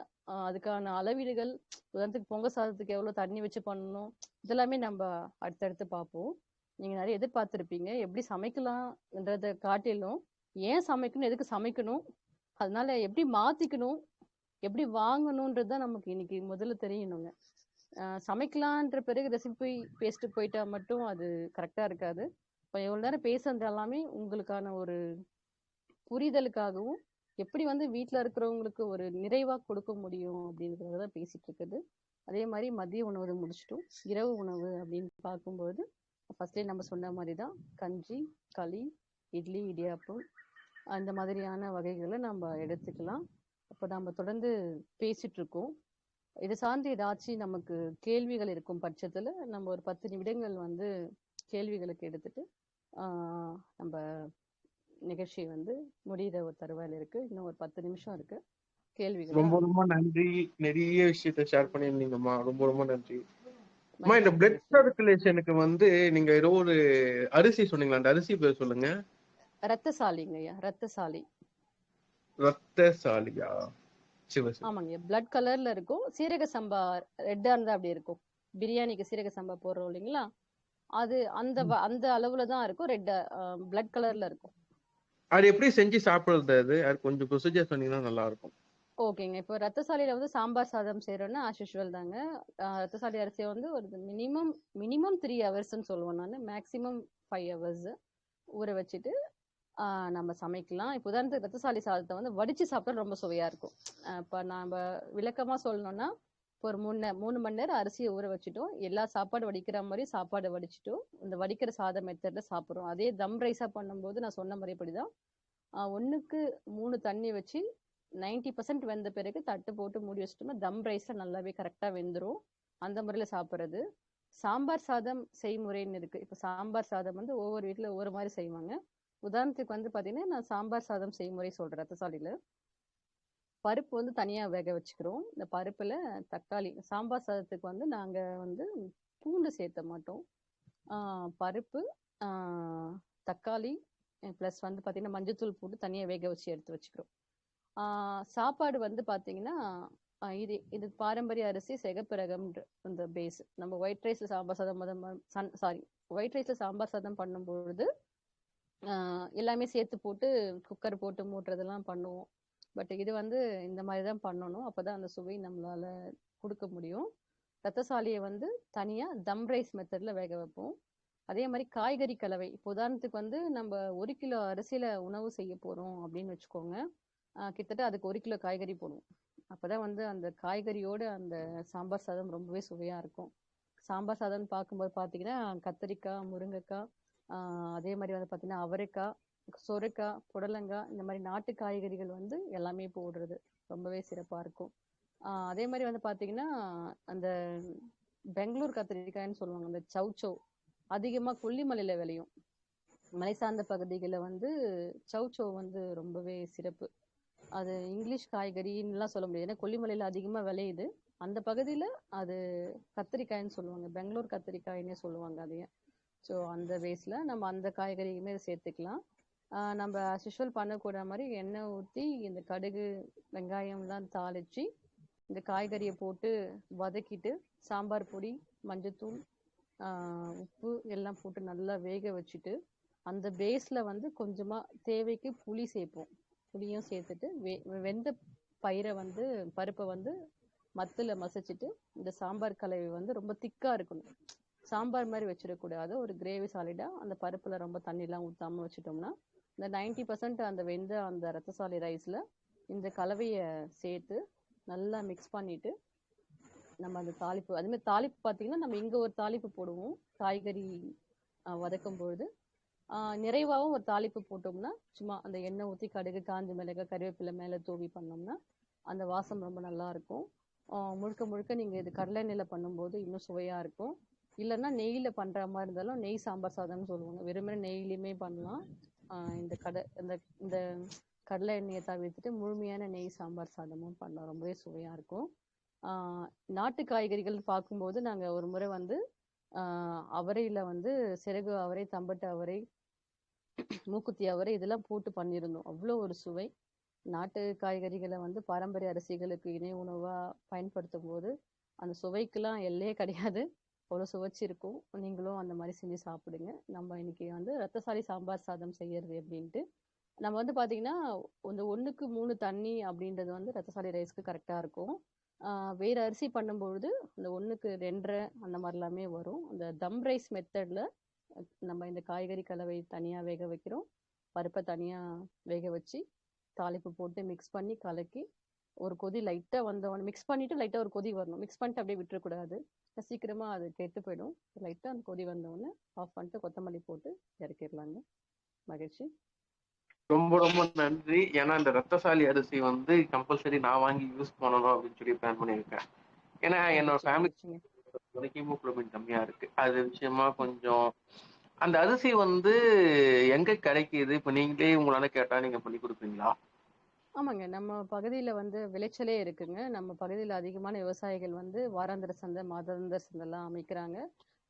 அதுக்கான அளவீடுகள், உதாரணத்துக்கு பொங்க சாதத்துக்கு எவ்வளோ தண்ணி வச்சு பண்ணணும்? இதெல்லாமே நம்ப அடுத்தடுத்து பார்ப்போம். நீங்க நெறைய எதிர்பார்த்திருப்பீங்க. எப்படி சமைக்கலாம்ன்றத காட்டிலும், ஏன் சமைக்கணும்? எதுக்கு சமைக்கணும்? அதனால எப்படி மாத்திக்கணும்? எப்படி வாங்கணுன்றது தான் நமக்கு இன்னைக்கு முதல்ல தெரியணுங்க. சமைக்கலான்ற பிறகு ரெசிபி பேசிட்டு போயிட்டா மட்டும் அது கரெக்ட்டா இருக்காது. இப்ப இவ்வளோ நேரம் பேசுனது எல்லாமே உங்களுக்கான ஒரு புரிதலுக்காகவும், எப்படி வந்து வீட்ல இருக்கிறவங்களுக்கு ஒரு நிறைவா கொடுக்க முடியும் அப்படின்றத தான் பேசிட்டு இருக்குது. அதே மாதிரி மதிய உணவு முடிச்சிட்டோம். இரவு உணவு அப்படின்னு பார்க்கும்போது ஃபர்ஸ்டே நம்ம சொன்ன மாதிரி தான் கஞ்சி, களி, இட்லி, இடியாப்பம் அந்த மாதிரியான வகைகளை நம்ம எடுத்துக்கலாம். அப்போ நம்ம தொடர்ந்து பேசிட்டு இருக்கோம். இது சார்ந்து ஏதாச்சும் நமக்கு கேள்விகள் இருக்கும் பட்சத்துல நம்ம ஒரு 10 நிமிடங்கள் வந்து கேள்விகளுக்கு எடுத்துட்டு நம்ம நிகழ்ச்சி வந்து முடிகிற ஒரு தருவாயில் இருக்கு. இன்னும் ஒரு 10 நிமிஷம் இருக்கு. கேள்விகளை ரொம்ப ரொம்ப நன்றி. நிறைய விஷயத்த ஷேர் பண்ணியிருந்தீங்கம்மா. ரொம்ப ரொம்ப நன்றி. அம்மா, இந்த மகிழ்ச்சி பிளட் மகிழ்ச்சி. சர்க்குலேஷனுக்கு வந்து நீங்க ஏதோ ஒரு அரிசி சொன்னீங்களா? அந்த அரிசி பேர் சொல்லுங்க. ரத்தசாலிங்கய்யா, ரத்தசாலி. ரத்தசாலியா? சிவ சிவ. ஆமாங்கய்யா, பிளட் கலர்ல இருக்கும். சீரக சம்பா ரெட்டா இருந்தா அப்படி இருக்கும். பிரியாணிக்கு சீரக சம்பா போடுறோம் இல்லைங்களா, அது அந்த அளவுல தான் இருக்கும். ரெட் பிளட் கலர்ல இருக்கும். அது எப்படி செஞ்சு சாப்பிடுறது? அது கொஞ்சம் ப்ரொசீஜர் சொன்னீங்கன்னா நல்லா இருக்கும். ஓகேங்க. இப்போ ரத்தசாலியில வந்து சாம்பார் சாதம் செய்யறோம்னா ஆஸ் யூஷுவல் தாங்க. ரத்தசாலி அரிசியை வந்து ஒரு மினிமம் மினிமம் 3 ஹவர்ஸ்ன்னு சொல்லுவேன் நான். மேக்ஸிமம் 5 ஹவர்ஸ் ஊற வச்சுட்டு நம்ம சமைக்கலாம். இப்போ உதாரணத்துக்கு ரத்தசாலி சாதத்தை வந்து வடிச்சு சாப்பிட்டா ரொம்ப சுவையா இருக்கும். இப்போ நம்ம விளக்கமா சொல்லணும்னா, இப்போ ஒரு 3 மணி நேரம் அரிசியை ஊற வச்சுட்டோம். எல்லா சாப்பாடு வடிக்கிற மாதிரி சாப்பாடு வடிச்சிட்டோம். இந்த வடிக்கிற சாதம் மெத்தட்ல சாப்பிட்றோம். அதே தம் ரைஸா பண்ணும்போது நான் சொன்ன முறைப்படிதான் 1க்கு 3 தண்ணி வச்சு 90% வெந்த பிறகு தட்டு போட்டு மூடி வச்சிட்டோம்னா தம் ரைஸ்ல நல்லாவே கரெக்டா வெந்துரும். அந்த முறையில சாப்பிட்றது. சாம்பார் சாதம் செய்முறைன்னு இருக்கு. இப்போ சாம்பார் சாதம் வந்து ஒவ்வொரு வீட்ல ஒவ்வொரு மாதிரி செய்வாங்க. உதாரணத்துக்கு வந்து பாத்தீங்கன்னா நான் சாம்பார் சாதம் செய்முறை சொல்றேன். ரத்தசாலியில பருப்பு வந்து தனியா வேக வச்சுக்கிறோம். இந்த பருப்புல தக்காளி சாம்பார் சாதத்துக்கு வந்து நாங்க வந்து பூண்டு சேர்த்த மாட்டோம். பருப்பு, தக்காளி ப்ளஸ் வந்து பாத்தீங்கன்னா மஞ்சத்தூள் போட்டு தனியா வேக வச்சு எடுத்து வச்சுக்கிறோம். சாப்பாடு வந்து பாத்தீங்கன்னா இது பாரம்பரிய அரிசி சிகப்பு ரகம். இந்த பேஸ் நம்ம ஒயிட் ரைஸ்ல சாம்பார் சாதம் சாரி ஒயிட் ரைஸ்ல சாம்பார் சாதம் பண்ணும்பொழுது எல்லாமே சேர்த்து போட்டு குக்கர் போட்டு மூட்டுறதெல்லாம் பண்ணுவோம். பட் இது வந்து இந்த மாதிரி தான் பண்ணணும். அப்பதான் அந்த சுவை நம்மளால கொடுக்க முடியும். ரத்தசாலியை வந்து தனியா தம் ரைஸ் மெத்தட்ல வேக வைப்போம். அதே மாதிரி காய்கறி கலவை. இப்போ உதாரணத்துக்கு வந்து நம்ம 1 கிலோ அரிசியில உணவு செய்ய போறோம் அப்படின்னு வச்சுக்கோங்க. கிட்டத்தட்ட அதுக்கு 1 கிலோ காய்கறி போடுவோம். அப்பதான் வந்து அந்த காய்கறியோட அந்த சாம்பார் சாதம் ரொம்பவே சுவையா இருக்கும். சாம்பார் சாதம்னு பார்க்கும்போது பார்த்தீங்கன்னா கத்திரிக்காய், முருங்கைக்காய், அதே மாதிரி வந்து பார்த்தீங்கன்னா அவரைக்காய், சொரைக்காய், புடலங்காய் இந்த மாதிரி நாட்டு காய்கறிகள் வந்து எல்லாமே போடுறது ரொம்பவே சிறப்பா இருக்கும். அதே மாதிரி வந்து பார்த்தீங்கன்னா அந்த பெங்களூர் கத்திரிக்காய்ன்னு சொல்லுவாங்க. அந்த சௌச்சௌ அதிகமா கொல்லிமலையில விளையும். மலை சார்ந்த பகுதிகளில் வந்து சௌச்சௌ வந்து ரொம்பவே சிறப்பு. அது இங்கிலீஷ் காய்கறின்னுலாம் சொல்ல முடியாது. ஏன்னா கொல்லிமலையில அதிகமா விளையுது. அந்த பகுதியில அது கத்திரிக்காய்ன்னு சொல்லுவாங்க. பெங்களூர் கத்திரிக்காய்ன்னே சொல்லுவாங்க அதையும். ஸோ அந்த பேஸ்ல நம்ம அந்த காய்கறியுமே சேர்த்துக்கலாம். நம்ம as usual பண்ணக்கூடிய மாதிரி எண்ணெய் ஊற்றி இந்த கடுகு, வெங்காயம்லாம் தாளிச்சு இந்த காய்கறியை போட்டு வதக்கிட்டு சாம்பார் பொடி, மஞ்சத்தூள், உப்பு எல்லாம் போட்டு நல்லா வேக வச்சுட்டு அந்த பேஸ்ல வந்து கொஞ்சமா தேவைக்கு புளி சேர்ப்போம். புளியும் சேர்த்துட்டு வெந்த பருப்பை வந்து மத்துல மசிச்சுட்டு இந்த சாம்பார் கலவை வந்து ரொம்ப திக்கா இருக்கணும். சாம்பார் மாதிரி வச்சிடக்கூடாது. ஒரு கிரேவி சாலிடா அந்த பருப்புல ரொம்ப தண்ணிலாம் ஊத்தாம வச்சுட்டோம்னா இந்த 90% அந்த வெந்த அந்த ரத்தசாலி ரைஸ்ல இந்த கலவையை சேர்த்து நல்லா மிக்ஸ் பண்ணிட்டு நம்ம அந்த தாளிப்பு அதுமாதிரி தாளிப்பு பார்த்தீங்கன்னா நம்ம இங்க ஒரு தாளிப்பு போடுவோம். காய்கறி வதக்கும் பொழுது நிறைவாகவும் ஒரு தாளிப்பு போட்டோம்னா சும்மா அந்த எண்ணெய் ஊற்றி கடுகு, காஞ்ச மிளகாய், கருவேப்பிலை மேலே தூவி பண்ணோம்னா அந்த வாசம் ரொம்ப நல்லா இருக்கும். முழுக்க முழுக்க நீங்கள் இது கடலை எண்ணெயில் பண்ணும்போது இன்னும் சுவையாக இருக்கும். இல்லைன்னா நெய்யில் பண்ணுற மாதிரி இருந்தாலும் நெய் சாம்பார் சாதம்னு சொல்லுவாங்க. வெறுமனே நெய்லையுமே பண்ணலாம். இந்த இந்த கடலை எண்ணெயை தவிர்த்துட்டு முழுமையான நெய் சாம்பார் சாதமும் பண்ணலாம். ரொம்பவே சுவையாக இருக்கும். நாட்டு காய்கறிகள் பார்க்கும்போது நாங்கள் ஒரு முறை வந்து அவரையில் வந்து சிறகு அவரை, தம்பட்டு அவரை, மூக்குத்தி அவரை இதெல்லாம் போட்டு பண்ணியிருந்தோம். அவ்வளோ ஒரு சுவை. நாட்டு காய்கறிகளை வந்து பாரம்பரிய அரிசிகளுக்கு இணை உணவா பயன்படுத்தும் போது அந்த சுவைக்கெல்லாம் எல்லையே கிடையாது. அவ்வளோ சுவைச்சு இருக்கும். நீங்களும் அந்த மாதிரி செஞ்சு சாப்பிடுங்க. நம்ம இன்னைக்கு வந்து ரத்தசாலி சாம்பார் சாதம் செய்யறது அப்படின்ட்டு நம்ம வந்து பார்த்தீங்கன்னா இந்த 1க்கு 3 தண்ணி அப்படின்றது வந்து ரத்தசாலி ரைஸ்க்கு கரெக்டாக இருக்கும். வேற அரிசி பண்ணும்பொழுது இந்த 1க்கு 2.5 அந்த மாதிரிலாமே வரும். அந்த தம் ரைஸ் மெத்தட்ல நம்ம இந்த காய்கறி கலவை தனியாக வேக வைக்கிறோம். பருப்பை தனியாக வேக வச்சு தாளிப்பு போட்டு மிக்ஸ் பண்ணி கலக்கி ஒரு கொதி லைட்டா வந்தவொடனே மிக்ஸ் பண்ணிட்டு லைட்டா ஒரு கொதி வரணும். மிக்ஸ் பண்ணிட்டு அப்படியே விட்டுறக்கூடாது. சீக்கிரமா அது கெட்டு போயிடும். லைட்டா அந்த கொதி வந்தவுடனே ஆஃப் பண்ணிட்டு கொத்தமல்லி போட்டு இறக்கிடலாங்க. மகிழ்ச்சி. ரொம்ப ரொம்ப நன்றி. ஏன்னா இந்த ரத்தசாலி அரிசி வந்து கம்பல்சரி நான் வாங்கி யூஸ் பண்ணணும் அப்படின்னு சொல்லி பிளான் பண்ணியிருக்கேன். ஏன்னா என்னோட மகிழ்ச்சி, ஃபேமிலி மகிழ்ச்சிங்க. ஹீமோகுளோபின் கம்மியா இருக்கு. அது விஷயமா கொஞ்சம் அந்த அரிசி வந்து எங்க கிடைக்குது? இப்ப நீங்களே உங்களால கேட்டா நீங்க பண்ணி கொடுப்பீங்களா? ஆமாங்க. நம்ம பகுதியில வந்து விளைச்சலே இருக்குங்க. நம்ம பகுதியில அதிகமான விவசாயிகள் வந்து வாராந்திர சந்தை, மாதாந்திர சந்தைலாம் அமைக்கிறாங்க.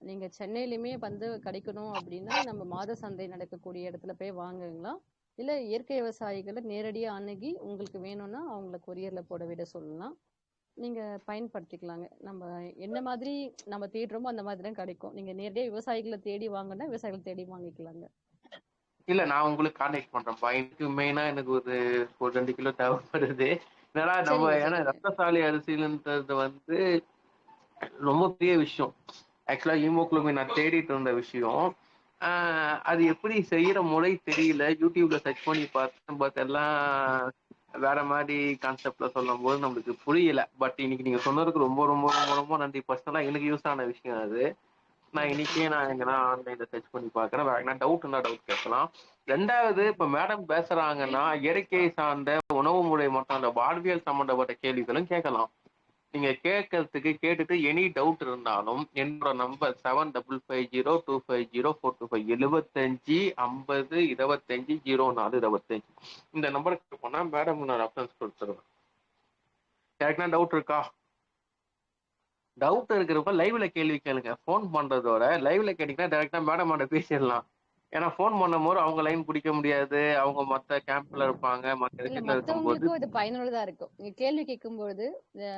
நீங்க சென்னையிலுமே வந்து கிடைக்கணும் அப்படின்னா, நம்ம மாத சந்தை நடக்கக்கூடிய இடத்துல போய் வாங்குங்கலாம். இல்ல இயற்கை விவசாயிகள நேரடியா அணுகி உங்களுக்கு வேணும்னா, அவங்கள கொரியர்ல போட விட சொல்லலாம். நீங்க பயன்படுத்திக்கலாங்க. நம்ம என்ன மாதிரி நம்ம தேடுறோமோ அந்த மாதிரி தான் கிடைக்கும். நீங்க நேரடியா விவசாயிகள தேடி வாங்குனா, விவசாயிகள தேடி வாங்கிக்கலாங்க. இல்ல நான் உங்களுக்கு கான்டாக்ட் பண்றேன்ப்பா. எனக்கு மெயினா எனக்கு ஒரு ஒரு 2 கிலோ தேவைப்படுது. என்னடா நம்ம சரிங்க, ஏன்னா சரிங்க. ரத்தசாலி அரிசின்றது வந்து ரொம்ப பெரிய விஷயம். ஆக்சுவலா ஹீமோகுளோபின் நான் தேடிட்டு இருந்த விஷயம். அது எப்படி செய்யற முறை தெரியல. யூடியூப்ல சர்ச் பண்ணி பார்த்தேன். பட் எல்லாம் வேற மாதிரி கான்செப்ட்ல சொல்லும்போது நம்மளுக்கு புரியல. பட் இன்னைக்கு நீங்க சொன்னதுக்கு ரொம்ப ரொம்ப ரொம்ப ரொம்ப நன்றி. பர்சனலா எனக்கு யூஸ் ஆன விஷயம் அது. நான் மகிழ்ச்சி, இன்னைக்கே நான் மகிழ்ச்சிங்க. எங்கன்னா ஆன்லைன்ல சர்ச் பண்ணி பார்க்கறேன். வேற என்ன டவுட் இருந்தா டவுட் கேட்கலாம். 2வது இப்ப மேடம் பேசுறாங்கன்னா இயற்கை சார்ந்த உணவு முறை மற்றும் அந்த வாழ்வியல் சம்பந்தப்பட்ட கேள்விகளும் கேட்கலாம். நீங்க கேட்கறதுக்கு கேட்டுட்டு எனி டவுட் இருந்தாலும் என்னோட நம்பர் 7550250425 7550250425 இந்த நம்பருக்கு போனா மேடம் நான் ரெஃபரன்ஸ் கொடுத்துருவேன். யாருக்குன்னா டவுட் இருக்கா? டவுட் இருக்கிறப்ப லைவ்ல கேள்வி கேளுங்க. ஃபோன் பண்றதோட லைவ்ல கேட்டீங்கன்னா டைரக்டா மேடமோட பேசிடலாம். ஏன்னா ஃபோன் பண்ணும்போது அவங்க லைன் பிடிக்க முடியாது. அவங்க மத்த கேம்ப்ல இருப்பாங்க, மத்த இல்ல விஷயத்துல இருக்கும்போது மத்தவங்களுக்கும் இது பயனுள்ளதா இருக்கும். நீங்க கேள்வி கேட்கும்பொழுது, அ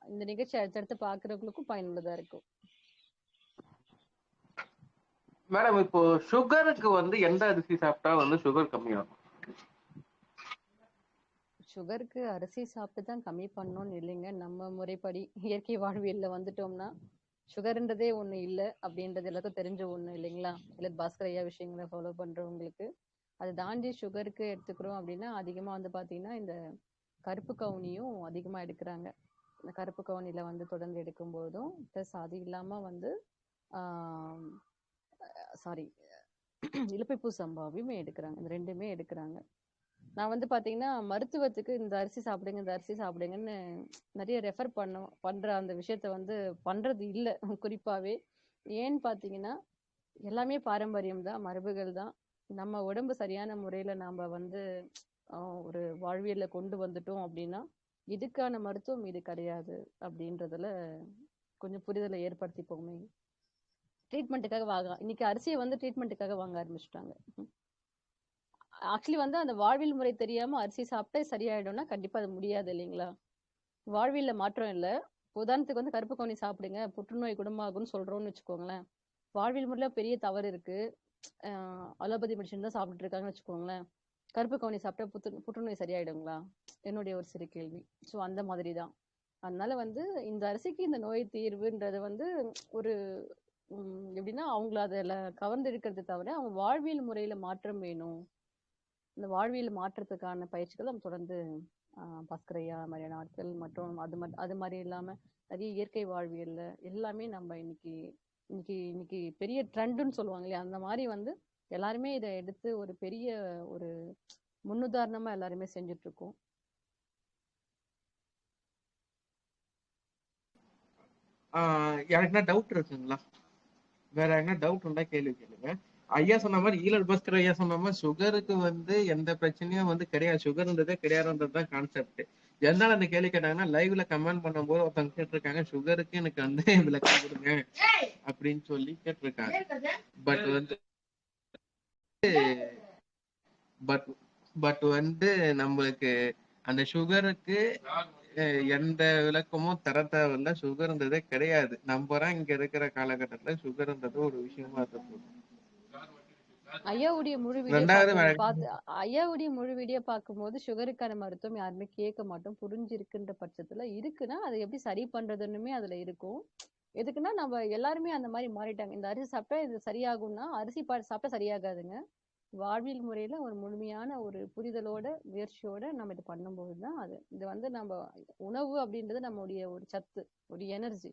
இந்த நிகழ்ச்சி அடுத்தடுத்து பார்க்கிறவங்களுக்கும் பயனுள்ளதா இருக்கும். மேடம் இப்போ சுகருக்கு வந்து எந்த அரிசி சாப்பிட்டா வந்து சுகர் கம்மியாகும்? சுகருக்கு அரிசி சாப்பிட்டு தான் கம்மி பண்ணணும்னு இல்லைங்க. நம்ம முறைப்படி இயற்கை வாழ்வியல்ல வந்துட்டோம்னா, சுகர்ன்றதே ஒண்ணு இல்ல அப்படின்றது எல்லாருக்கும் தெரிஞ்ச ஒண்ணு இல்லைங்களா? இல்ல பாஸ்கர் ஐயா விஷயங்கள ஃபாலோ பண்றவங்களுக்கு. அத தாண்டி சுகருக்கு எடுத்துக்கிறோம் அப்படின்னா, அதிகமா வந்து பார்த்தீங்கன்னா, இந்த கருப்பு கவுனியும் அதிகமா எடுக்குறாங்க. இந்த கருப்பு கவுனில வந்து தொடர்ந்து எடுக்கும்போதும், பிளஸ் அது இல்லாம வந்து ஆ சாரி இலுப்பைப்பூ சம்பாவையுமே எடுக்குறாங்க. இந்த 2மே எடுக்குறாங்க. நான் வந்து பார்த்தீங்கன்னா, மருத்துவத்துக்கு இந்த அரிசி சாப்பிடுங்க, இந்த அரிசி சாப்பிடுங்கன்னு நெறைய ரெஃபர் பண்ற அந்த விஷயத்த வந்து பண்றது இல்ல குறிப்பாவே. ஏன்னு பார்த்தீங்கன்னா, எல்லாமே பாரம்பரியம் தான், மரபுகள் தான். நம்ம உடம்பு சரியான முறையில நாம வந்து அ ஒரு வாழ்வியல்ல கொண்டு வந்துட்டோம் அப்டின்னா, இதுக்கான மருத்துவம் இது கிடையாது அப்டின்றதுல கொஞ்சம் புரிதல ஏற்படுத்திப்போமே. ட்ரீட்மெண்ட்டுக்காக இன்னைக்கு அரிசிய வந்து ட்ரீட்மெண்ட்டுக்காக வாங்க ஆரம்பிச்சுட்டாங்க. ஆக்சுவலி வந்து அந்த வாழ்வியல் முறை தெரியாம அரிசி சாப்பிட்டா சரியாயிடும்னா, கண்டிப்பா அது முடியாது இல்லைங்களா? வாழ்வியல்ல மாற்றம் இல்ல. உதாரணத்துக்கு வந்து கருப்பு கவுனி சாப்பிடுங்க, புற்றுநோய் குணமாகும்னு சொல்றோம்னு வச்சுக்கோங்களேன். வாழ்வியல் முறையில பெரிய தவறு இருக்கு. அ அலோபதி மெடிசின் தான் சாப்பிட்டுட்டு இருக்காங்கன்னு வச்சுக்கோங்களேன். கருப்பு கவுனி சாப்பிட்டா புற்றுநோய் சரியாயிடுங்களா? என்னுடைய ஒரு சிறு கேள்வி. ஸோ அந்த மாதிரி தான். அதனால வந்து இந்த அரிசிக்கு இந்த நோய் தீர்வுன்றது வந்து ஒரு எப்படின்னா, அவங்கள அதுல கவர்ந்து இழுக்கிறத தவிர, அவங்க வாழ்வியல் முறையில மாற்றம் வேணும். இந்த வாழ்வியல் மாற்றத்துக்கான பயிற்சிகள் நம்ம தொடர்ந்து பாஸ்கர் ஐயா மாதிரியான ஆட்கள் மற்றும் அது மாதிரி இல்லாம நிறைய இயற்கை வாழ்வியல்ல எல்லாமே நம்ம இன்னைக்கு இன்னைக்கு இன்னைக்கு பெரிய ட்ரெண்டுன்னு சொல்லுவாங்க இல்லையா அந்த மாதிரி வந்து எல்லாருமே இதை எடுத்து ஒரு பெரிய ஒரு முன்னுதாரணமா எல்லாருமே செஞ்சுட்டு இருக்கோம். யாருக்குன்னா டவுட் இருக்குங்களா? வேற என்ன டவுட் இருந்தா கேள்வி கேளுங்க. ஐயா சொன்ன மாதிரி ஈழல் பாஸ்கர் ஐயா சொன்ன மாதிரி சுகருக்கு வந்து எந்த பிரச்சனையும் வந்து கிடையாது. சுகர்ன்றதே கிடையாதுன்றதுதான் கான்செப்ட். எதனால அந்த கேள்வி கேட்டாங்கன்னா லைவ்ல கமெண்ட் பண்ணும்போது ஒருத்தவங்க கேட்டிருக்காங்க சுகருக்கு எனக்கு வந்து விளக்கம் கொடுங்க அப்படின்னு சொல்லி கேட்டிருக்காங்க. பட் வந்து பட் பட் வந்து நம்மளுக்கு அந்த சுகருக்கு எந்த விளக்கமும் தர தேவையில்ல. சுகர்ன்றதே கிடையாது. நம்புறேன் இங்க இருக்கிற காலகட்டத்துல சுகர்ன்றது ஒரு விஷயமா இருக்கு. ஐயாவுடைய முழு வீடியோ 2வது ஐயாவுடைய முழு வீடியோ பார்க்கும்போது சுகருக்கான மருத்துவம் யாருமே கேட்க மாட்டோம். புரிஞ்சிருக்குன்ற பட்சத்துல இருக்குன்னா அதை எப்படி சரி பண்றதுன்னுமே அதுல இருக்கும். எதுக்குன்னா நம்ம எல்லாருமே அந்த மாதிரி மாறிட்டாங்க. இந்த அரிசி சாப்பிட்டா இது சரியாகும்னா அரிசி சாப்பிட்டா சரியாகாதுங்க. வாழ்வியல் முறையில ஒரு முழுமையான ஒரு புரிதலோட, முயற்சியோட நம்ம இது பண்ணும்போது தான் இது வந்து நம்ம உணவு அப்படின்றது நம்முடைய ஒரு சத்து, ஒரு எனர்ஜி.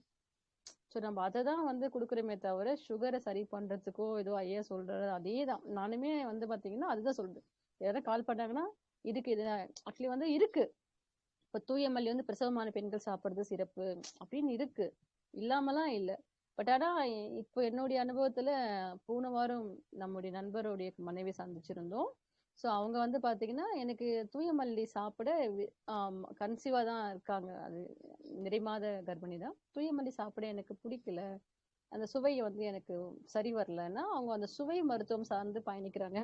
ஸோ நம்ம அதை தான் வந்து குடுக்குறோமே தவிர, சுகரை சரி பண்றதுக்கோ, ஏதோ ஐயா சொல்றது அதேதான். நானுமே வந்து பாத்தீங்கன்னா, அதுதான் சொல்றேன். யாராவது கால் பண்ணாங்கன்னா, இதுக்கு இது ஆக்சுவலி வந்து இருக்கு. இப்ப தூயமல்லி வந்து பிரசவமான பெண்கள் சாப்பிடுறது சிறப்பு அப்படின்னு இருக்கு. இல்லாமலாம் இல்ல. பட் ஆனா, இப்போ என்னுடைய அனுபவத்துல போன வாரம் நம்முடைய நண்பருடைய மனைவி சந்திச்சிருந்தோம். ஸோ அவங்க வந்து பாத்தீங்கன்னா, எனக்கு தூயமல்லி சாப்பிட கன்சீவா தான் இருக்காங்க. அது நிறைமாத கர்ப்பிணி தான். தூயமல்லி சாப்பிட எனக்கு பிடிக்கல. அந்த சுவை வந்து எனக்கு சரி வரலன்னா, அவங்க அந்த சுவை மருத்துவம் சார்ந்து பயணிக்கிறாங்க.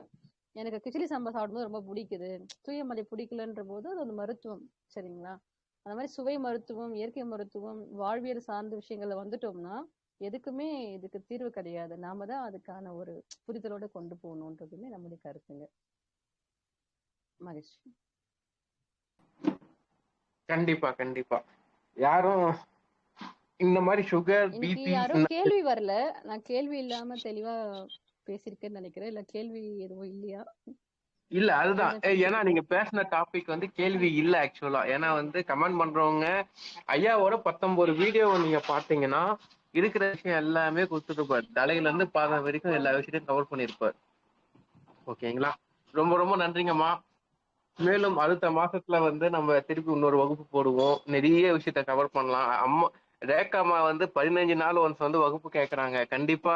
எனக்கு கிச்சிலி சாம்பார் சாப்பிடும்போது ரொம்ப பிடிக்குது. தூயமல்லி பிடிக்கலன்ற போது அது ஒரு மருத்துவம். சரிங்களா? அந்த மாதிரி சுவை மருத்துவம், இயற்கை மருத்துவம், வாழ்வியல் சார்ந்த விஷயங்கள்ல வந்துட்டோம்னா, எதுக்குமே இதுக்கு தீர்வு கிடையாது. நாம தான் அதுக்கான ஒரு புரிதலோட கொண்டு போகணுன்றதுமே நம்முடைய கருத்துங்க. மகிழ்ச்சி. கண்டிப்பா கண்டிப்பா. யாரும் இந்த மாதிரி சுகர், இன்னைக்கு பிபி யாரும் கேள்வி வரல. நான் கேள்வி இல்லாம தெளிவா பேசியிருக்கேன்னு நினைக்கிறேன். இல்ல கேள்வி எதுவும் இல்லையா? இல்ல அதுதான். அதுதான் ஏன்னா பேசிட்டு நீங்க இருக்கோம். பேசின டாபிக் வந்து கேள்வி இல்ல ஆக்சுவலா. ஏன்னா வந்து கமெண்ட் பண்றவங்க ஐயாவோட 19 வீடியோ நீங்க பாத்தீங்கன்னா இருக்கிற விஷயம் எல்லாமே கொடுத்துருப்பாரு. தலையில இருந்து பாதம் வரைக்கும் எல்லா விஷயத்தையும் கவர் பண்ணிருப்பாரு. ஓகேங்களா? ரொம்ப ரொம்ப நன்றிங்கம்மா. மேலும் அடுத்த மாசத்துல வந்து நம்ம திருப்பி இன்னொரு வகுப்பு போடுவோம். நிறைய விஷயத்த கவர் பண்ணலாம். அம்மா ரேகாமா வந்து 15 நாள் ஒன்ஸ் வந்து வகுப்பு கேட்கறாங்க. கண்டிப்பா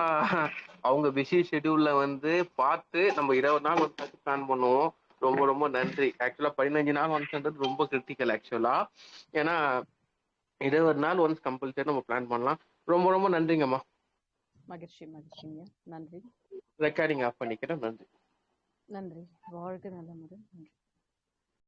அவங்க பிஸி ஷெட்யூல்ல வந்து பார்த்து நம்ம 20 நாள் ஒன்ஸ் பிளான் பண்ணுவோம். ரொம்ப ரொம்ப நன்றி. ஆக்சுவலா 15 நாள் ஒன்ஸ்ன்றது ரொம்ப கிரிட்டிக்கல் ஆக்சுவலா. ஏன்னா 20 நாள் ஒன்ஸ் கம்பல்சரி நம்ம பிளான் பண்ணலாம். ரொம்ப ரொம்ப நன்றிங்கம்மா. மகிழ்ச்சி, மகிழ்ச்சிங்க. நன்றி. ரெக்கார்டிங் ஆஃப் பண்ணிக்கிறேன். நன்றி. நன்றி. வாழ்க நலமுடன். நன்றி.